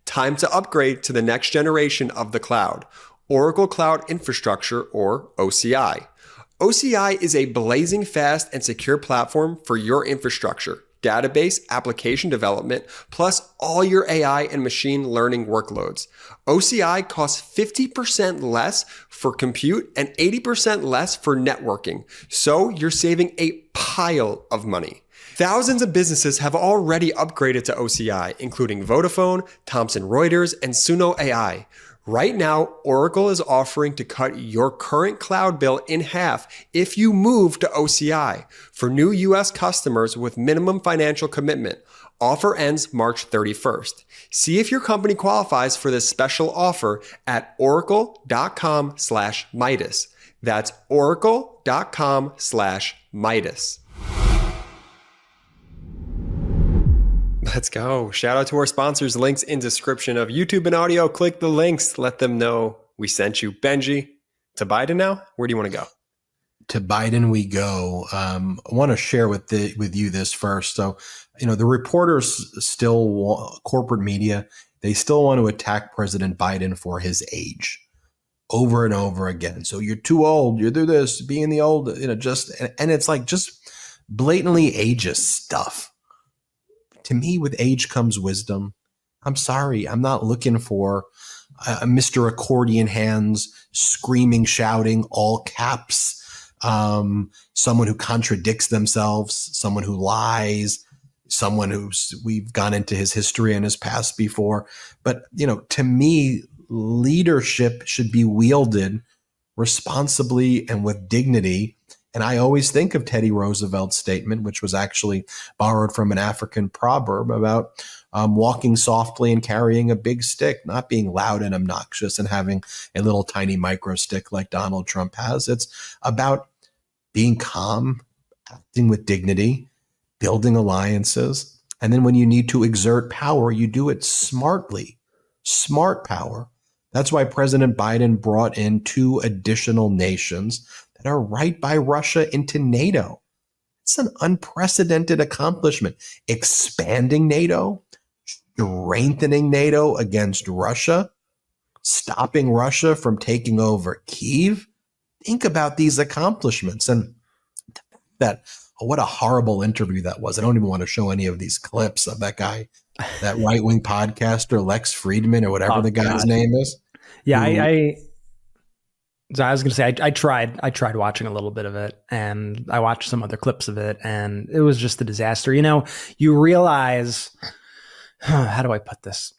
Time to upgrade to the next generation of the cloud, Oracle Cloud Infrastructure, or OCI. OCI is a blazing fast and secure platform for your infrastructure, database, application development, plus all your AI and machine learning workloads. OCI costs 50% less for compute and 80% less for networking, so you're saving a pile of money. Thousands of businesses have already upgraded to OCI, including Vodafone, Thomson Reuters, and Suno AI. Right now, Oracle is offering to cut your current cloud bill in half if you move to OCI for new US customers with minimum financial commitment. Offer ends March 31st. See if your company qualifies for this special offer at oracle.com/Midas. That's oracle.com/Midas. Let's go. Shout out to our sponsors. Links in description of YouTube and audio. Click the links. Let them know we sent you. Benji, to Biden now? Where do you want to go?
To Biden we go. I want to share with you this first. So, the reporters still, corporate media, they still want to attack President Biden for his age over and over again. So you're too old. You do this, being the old, and it's like just blatantly ageist stuff. To me, with age comes wisdom. I'm sorry. I'm not looking for Mr. Accordion Hands screaming, shouting, all caps, someone who contradicts themselves, someone who lies, someone we've gone into his history and his past before. But, to me, leadership should be wielded responsibly and with dignity. And I always think of Teddy Roosevelt's statement, which was actually borrowed from an African proverb about walking softly and carrying a big stick, not being loud and obnoxious and having a little tiny micro stick like Donald Trump has. It's about being calm, acting with dignity, building alliances. And then when you need to exert power, you do it smartly, smart power. That's why President Biden brought in 2 additional nations that are right by Russia into NATO. It's an unprecedented accomplishment. Expanding NATO, strengthening NATO against Russia, stopping Russia from taking over Kyiv. Think about these accomplishments and that. What a horrible interview that was. I don't even want to show any of these clips of that guy, that right-wing podcaster, Lex Friedman, or whatever the guy's name is.
Yeah, So I was going to say, I tried watching a little bit of it, and I watched some other clips of it, and it was just a disaster. You realize, how do I put this?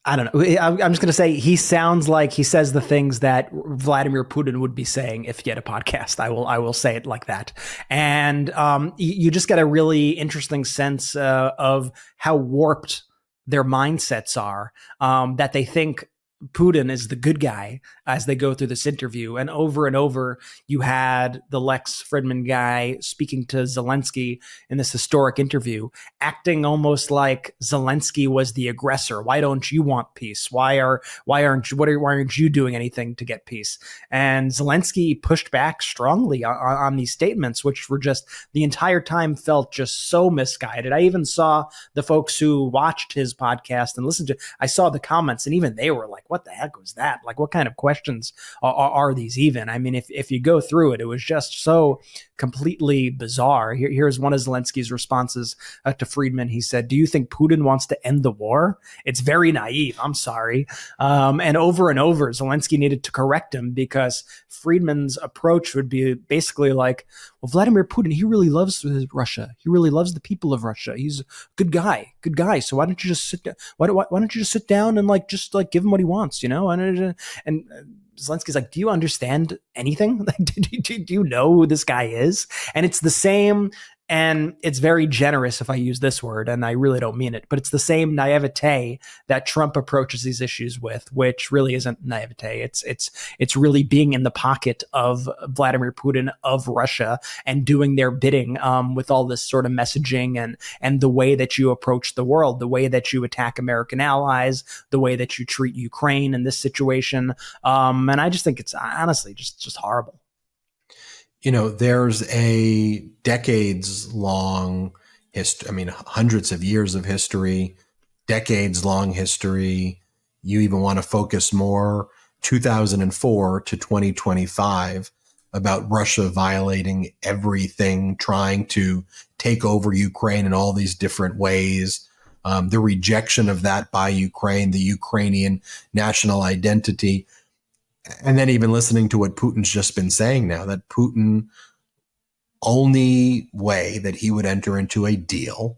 I don't know. I'm just going to say he sounds like he says the things that Vladimir Putin would be saying if he had a podcast. I will say it like that. And you just get a really interesting sense of how warped their mindsets are, that they think Putin is the good guy as they go through this interview. And over, you had the Lex Fridman guy speaking to Zelensky in this historic interview, acting almost like Zelensky was the aggressor. Why don't you want peace? Why aren't you doing anything to get peace? And Zelensky pushed back strongly on these statements, which were just the entire time felt just so misguided. I even saw the folks who watched his podcast and listened to, I saw the comments, and even they were like, what the heck was that? Like, what kind of questions are these even? I mean, if you go through it, it was just so completely bizarre. Here's one of Zelensky's responses to Friedman. He said, "Do you think Putin wants to end the war? It's very naive. I'm sorry." And over, Zelensky needed to correct him, because Friedman's approach would be basically like, well, Vladimir Putin, he really loves Russia. He really loves the people of Russia. He's a good guy. So why don't you just sit down? Why don't you just sit down and just give him what he wants, And Zelensky's like, do you understand anything? Like, do you know who this guy is? And it's the same. And it's very generous if I use this word, and I really don't mean it, but it's the same naivete that Trump approaches these issues with, which really isn't naivete. It's really being in the pocket of Vladimir Putin, of Russia, and doing their bidding, with all this sort of messaging and the way that you approach the world, the way that you attack American allies, the way that you treat Ukraine in this situation. And I just think it's honestly just horrible.
There's a decades long history. I mean, hundreds of years of history, decades long history. You even want to focus more 2004 to 2025 about Russia violating everything, trying to take over Ukraine in all these different ways. The rejection of that by Ukraine, the Ukrainian national identity. And then even listening to what Putin's just been saying now, that Putin, only way that he would enter into a deal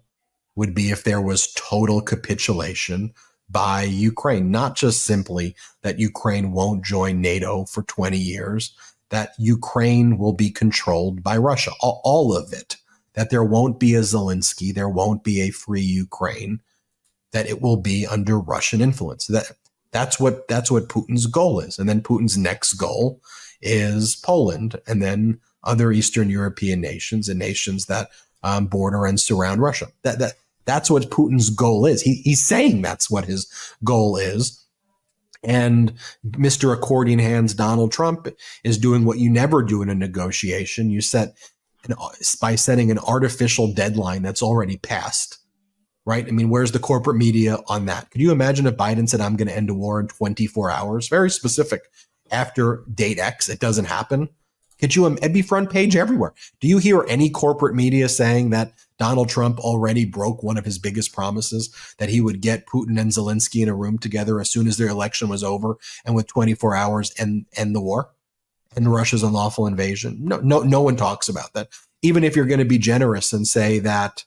would be if there was total capitulation by Ukraine, not just simply that Ukraine won't join NATO for 20 years, that Ukraine will be controlled by Russia, all of it, that there won't be a Zelensky, there won't be a free Ukraine, that it will be under Russian influence. That's what Putin's goal is. And then Putin's next goal is Poland, and then other Eastern European nations and nations that border and surround Russia. That's what Putin's goal is. He's saying that's what his goal is. And Mr. Accordion Hands Donald Trump is doing what you never do in a negotiation. You by setting an artificial deadline that's already passed. Right? I mean, where's the corporate media on that? Could you imagine if Biden said, I'm going to end a war in 24 hours? Very specific. After date X, it doesn't happen. It'd be front page everywhere. Do you hear any corporate media saying that Donald Trump already broke one of his biggest promises, that he would get Putin and Zelensky in a room together as soon as their election was over, and with 24 hours end the war and Russia's unlawful invasion? No one talks about that. Even if you're going to be generous and say that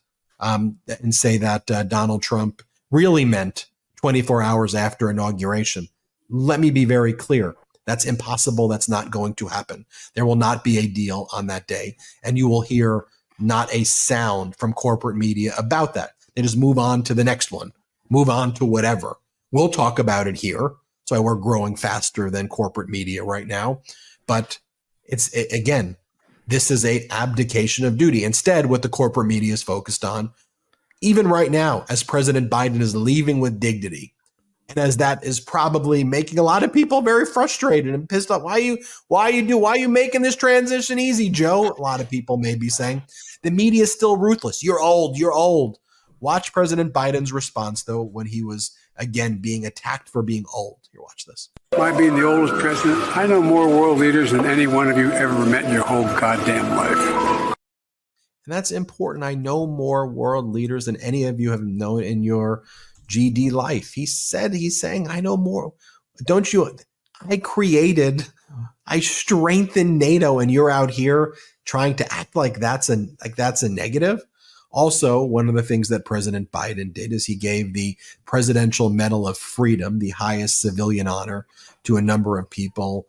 Donald Trump really meant 24 hours after inauguration. Let me be very clear. That's impossible. That's not going to happen. There will not be a deal on that day. And you will hear not a sound from corporate media about that. They just move on to the next one, move on to whatever. We'll talk about it here. So we're growing faster than corporate media right now. But again, this is an abdication of duty. Instead, what the corporate media is focused on, even right now, as President Biden is leaving with dignity, and as that is probably making a lot of people very frustrated and pissed off. Why are you making this transition easy, Joe? A lot of people may be saying. The media is still ruthless. You're old. Watch President Biden's response, though, when he was, again, being attacked for being old. Here, watch this.
By being the oldest president, I know more world leaders than any one of you ever met in your whole goddamn life.
And that's important. I know more world leaders than any of you have known in your GD life. He's saying, I know more. Don't you? I strengthened NATO, and you're out here trying to act like that's a negative. Also, one of the things that President Biden did is he gave the Presidential Medal of Freedom, the highest civilian honor, to a number of people.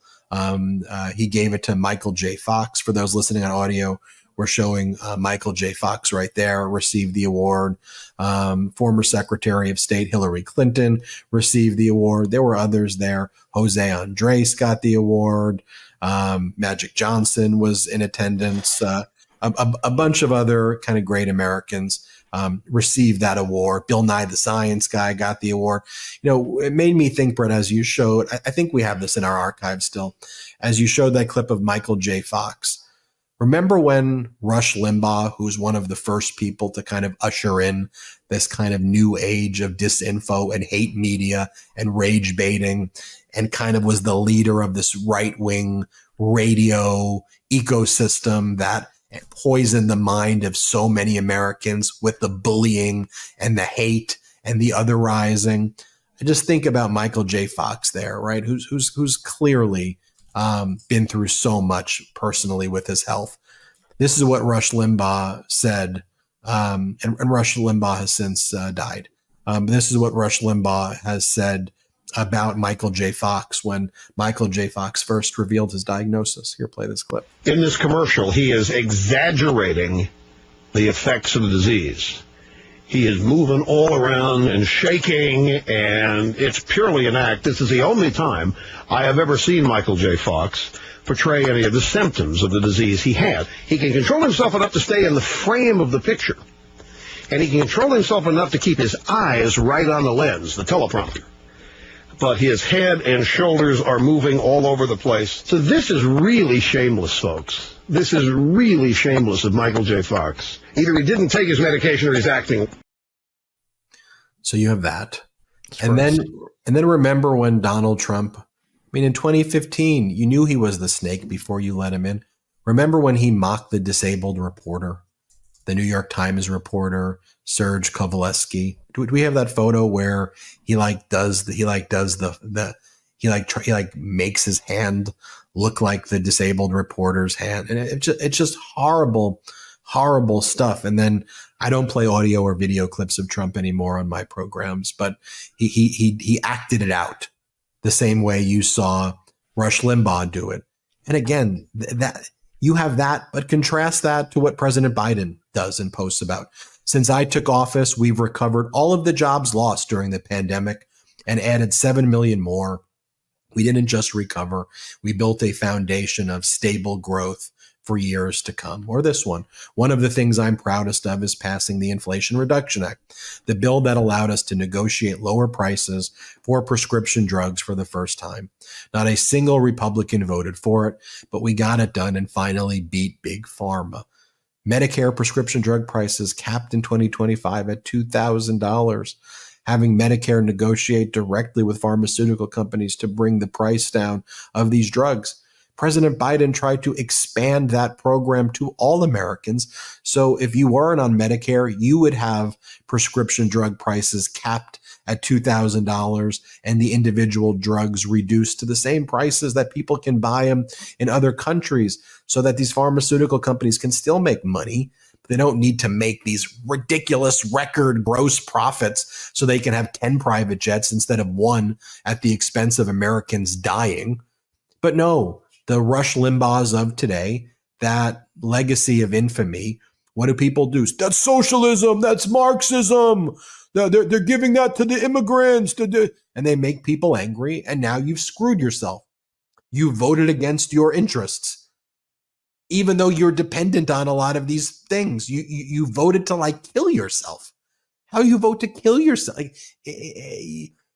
He gave it to Michael J. Fox. For those listening on audio, we're showing Michael J. Fox right there received the award. Former Secretary of State Hillary Clinton received the award. There were others there. Jose Andres got the award. Magic Johnson was in attendance. A bunch of other kind of great Americans received that award. Bill Nye the Science Guy got the award. It made me think, Brett, as you showed, I think we have this in our archive still, as you showed that clip of Michael J. Fox. Remember when Rush Limbaugh, who's one of the first people to kind of usher in this kind of new age of disinfo and hate media and rage baiting, and kind of was the leader of this right-wing radio ecosystem that poisoned the mind of so many Americans with the bullying and the hate and the otherizing? I just think about Michael J. Fox there, right? Who's clearly been through so much personally with his health. This is what Rush Limbaugh said, and Rush Limbaugh has since died. This is what Rush Limbaugh has said about Michael J. Fox when Michael J. Fox first revealed his diagnosis. Here, play this clip.
In this commercial, he is exaggerating the effects of the disease. He is moving all around and shaking, and it's purely an act. This is the only time I have ever seen Michael J. Fox portray any of the symptoms of the disease he had. He can control himself enough to stay in the frame of the picture, and he can control himself enough to keep his eyes right on the lens, the teleprompter. But his head and shoulders are moving all over the place. So this is really shameless, folks. This is really shameless of Michael J. Fox. Either he didn't take his medication or he's acting.
So you have that. And then remember when Donald Trump, in 2015, you knew he was the snake before you let him in. Remember when he mocked the disabled reporter, the New York Times reporter, Serge Kovaleski? Do we have that photo where he makes his hand look like the disabled reporter's hand? And it's just horrible, horrible stuff. And then I don't play audio or video clips of Trump anymore on my programs, but he acted it out the same way you saw Rush Limbaugh do it. And again, that you have that, but contrast that to what President Biden does and posts about. Since I took office, we've recovered all of the jobs lost during the pandemic and added 7 million more. We didn't just recover. We built a foundation of stable growth for years to come. Or this one. One of the things I'm proudest of is passing the Inflation Reduction Act, the bill that allowed us to negotiate lower prices for prescription drugs for the first time. Not a single Republican voted for it, but we got it done and finally beat Big Pharma. Medicare prescription drug prices capped in 2025 at $2,000. Having Medicare negotiate directly with pharmaceutical companies to bring the price down of these drugs. President Biden tried to expand that program to all Americans. So if you weren't on Medicare, you would have prescription drug prices capped at $2,000 and the individual drugs reduced to the same prices that people can buy them in other countries, so that these pharmaceutical companies can still make money. They don't need to make these ridiculous record gross profits so they can have 10 private jets instead of one at the expense of Americans dying. But no, the Rush Limbaughs of today, that legacy of infamy, what do people do? That's socialism. That's Marxism. They're giving that to the immigrants. And they make people angry. And now you've screwed yourself. You voted against your interests. Even though you're dependent on a lot of these things, you voted to kill yourself. How you vote to kill yourself?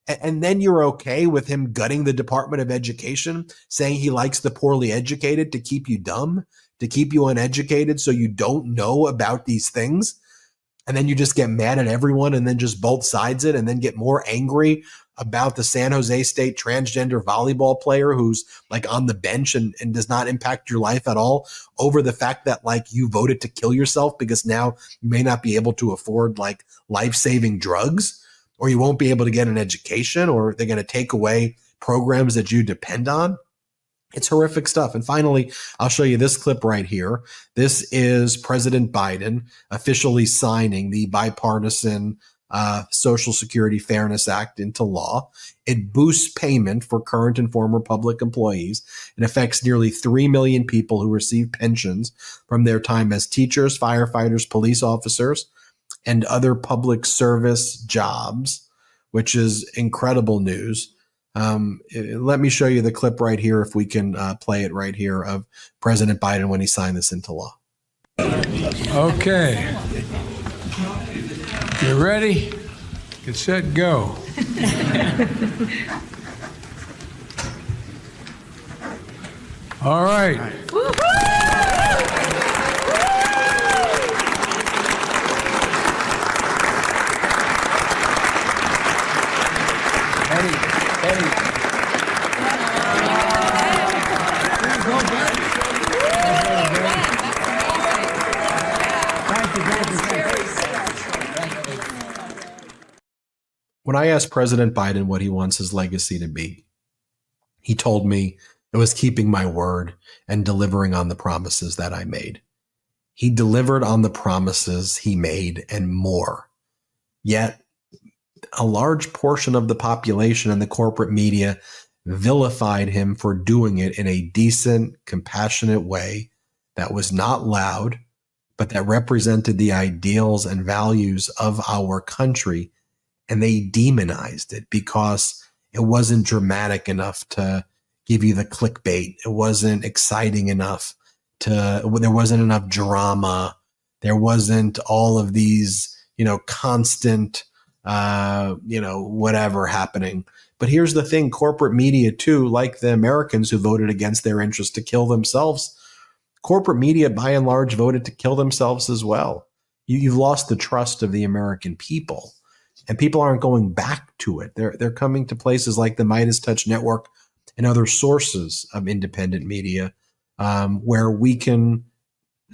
And then you're okay with him gutting the Department of Education, saying he likes the poorly educated to keep you dumb, to keep you uneducated so you don't know about these things. And then you just get mad at everyone and then just both sides it and then get more angry about the San Jose State transgender volleyball player who's on the bench and does not impact your life at all over the fact that you voted to kill yourself because now you may not be able to afford life-saving drugs, or you won't be able to get an education, or they're going to take away programs that you depend on. It's horrific stuff. And finally, I'll show you this clip right here. This is President Biden officially signing the bipartisan Social Security Fairness Act into law. It boosts payment for current and former public employees. It affects nearly 3 million people who receive pensions from their time as teachers, firefighters, police officers, and other public service jobs, which is incredible news. Let me show you the clip right here, if we can play it right here, of President Biden when he signed this into law.
Okay. You ready? Get set, go. All right.
When I asked President Biden what he wants his legacy to be, he told me it was keeping my word and delivering on the promises that I made. He delivered on the promises he made and more. Yet, a large portion of the population and the corporate media vilified him for doing it in a decent, compassionate way that was not loud, but that represented the ideals and values of our country. And they demonized it because it wasn't dramatic enough to give you the clickbait. It wasn't exciting enough there wasn't enough drama. There wasn't all of these, constant, whatever happening. But here's the thing, corporate media too, like the Americans who voted against their interest to kill themselves, corporate media by and large voted to kill themselves as well. You've lost the trust of the American people. And people aren't going back to it. They're coming to places like the MeidasTouch network and other sources of independent media where we can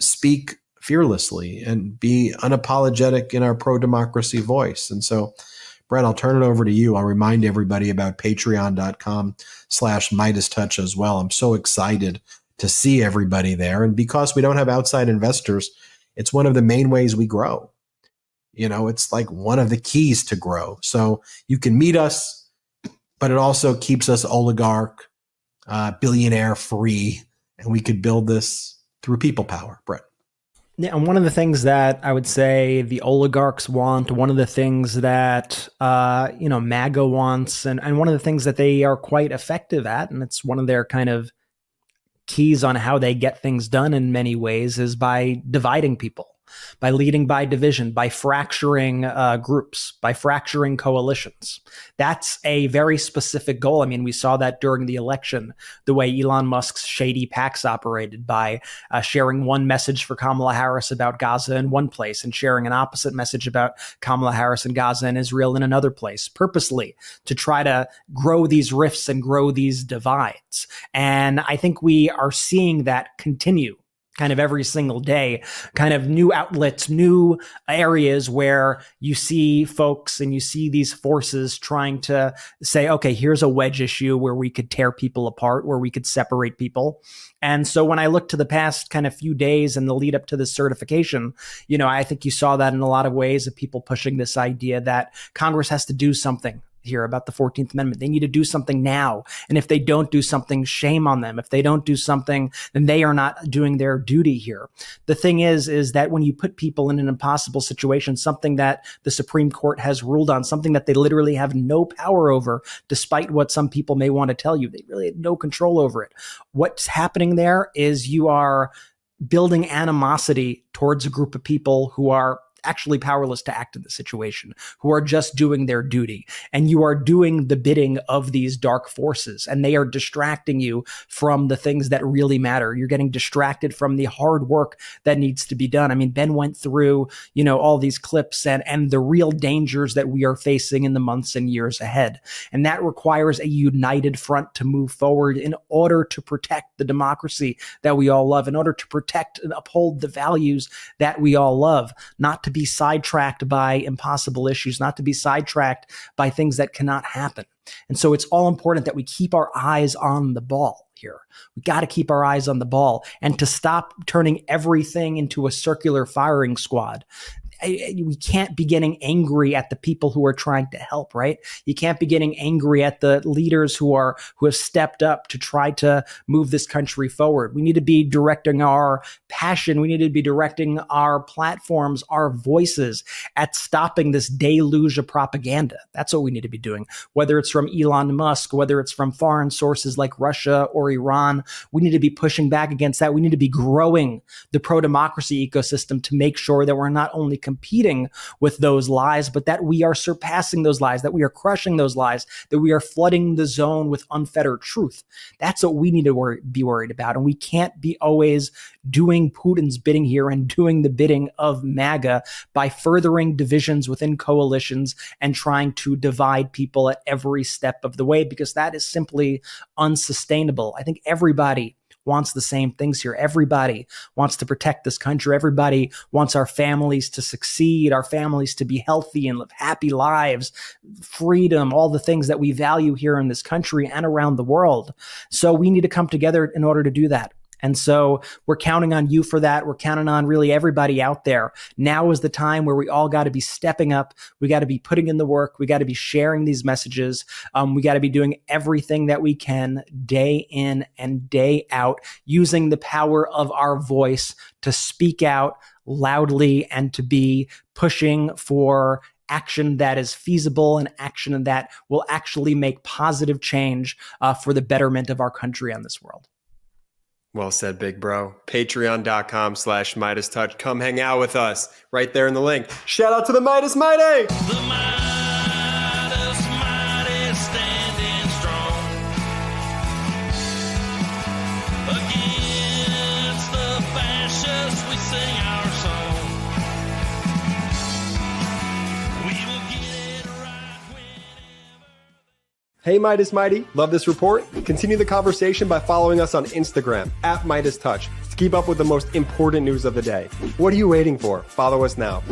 speak fearlessly and be unapologetic in our pro-democracy voice. And so, Brett, I'll turn it over to you. I'll remind everybody about patreon.com/MeidasTouch as well. I'm so excited to see everybody there. And because we don't have outside investors, it's one of the main ways we grow. It's like one of the keys to grow. So you can meet us, but it also keeps us oligarch, billionaire free, and we could build this through people power. Brett.
Yeah, and one of the things that I would say the oligarchs want, one of the things that MAGA wants, and one of the things that they are quite effective at, and it's one of their kind of keys on how they get things done in many ways, is by dividing people, by leading by division, by fracturing groups, by fracturing coalitions. That's a very specific goal. I mean, we saw that during the election, the way Elon Musk's shady PACs operated by sharing one message for Kamala Harris about Gaza in one place and sharing an opposite message about Kamala Harris and Gaza and Israel in another place, purposely to try to grow these rifts and grow these divides. And I think we are seeing that continue kind of every single day, kind of new outlets, new areas where you see folks and you see these forces trying to say, okay, here's a wedge issue where we could tear people apart, where we could separate people. And so when I look to the past kind of few days and the lead up to this certification, I think you saw that in a lot of ways of people pushing this idea that Congress has to do something here about the 14th Amendment. They need to do something now. And if they don't do something, shame on them. If they don't do something, then they are not doing their duty here. The thing is that when you put people in an impossible situation, something that the Supreme Court has ruled on, something that they literally have no power over, despite what some people may want to tell you, they really have no control over it. What's happening there is you are building animosity towards a group of people who are actually powerless to act in the situation, who are just doing their duty. And you are doing the bidding of these dark forces, and they are distracting you from the things that really matter. You're getting distracted from the hard work that needs to be done. I mean, Ben went through, all these clips and the real dangers that we are facing in the months and years ahead. And that requires a united front to move forward in order to protect the democracy that we all love, in order to protect and uphold the values that we all love, not to be sidetracked by impossible issues, not to be sidetracked by things that cannot happen. And so it's all important that we keep our eyes on the ball here. We got to keep our eyes on the ball and to stop turning everything into a circular firing squad. We can't be getting angry at the people who are trying to help, right? You can't be getting angry at the leaders who have stepped up to try to move this country forward. We need to be directing our passion. We need to be directing our platforms, our voices at stopping this deluge of propaganda. That's what we need to be doing. Whether it's from Elon Musk, whether it's from foreign sources like Russia or Iran, we need to be pushing back against that. We need to be growing the pro-democracy ecosystem to make sure that we're not only competing with those lies, but that we are surpassing those lies, that we are crushing those lies, that we are flooding the zone with unfettered truth. That's what we need to be worried about. And we can't be always doing Putin's bidding here and doing the bidding of MAGA by furthering divisions within coalitions and trying to divide people at every step of the way, because that is simply unsustainable. I think everybody wants the same things here. Everybody wants to protect this country. Everybody wants our families to succeed, our families to be healthy and live happy lives, freedom, all the things that we value here in this country and around the world. So we need to come together in order to do that. And so we're counting on you for that. We're counting on really everybody out there. Now is the time where we all got to be stepping up. We got to be putting in the work. We got to be sharing these messages. We got to be doing everything that we can day in and day out, using the power of our voice to speak out loudly and to be pushing for action that is feasible and action that will actually make positive change for the betterment of our country and this world.
Well said, big bro. Patreon.com/MeidasTouch. Come hang out with us right there in the link. Shout out to the Meidas Mighty!
The Meidas Mighty standing strong against the fascists. We sing our song. We will get it right whenever.
Hey, Meidas Mighty. Love this report? Continue the conversation by following us on Instagram @MeidasTouch to keep up with the most important news of the day. What are you waiting for? Follow us now.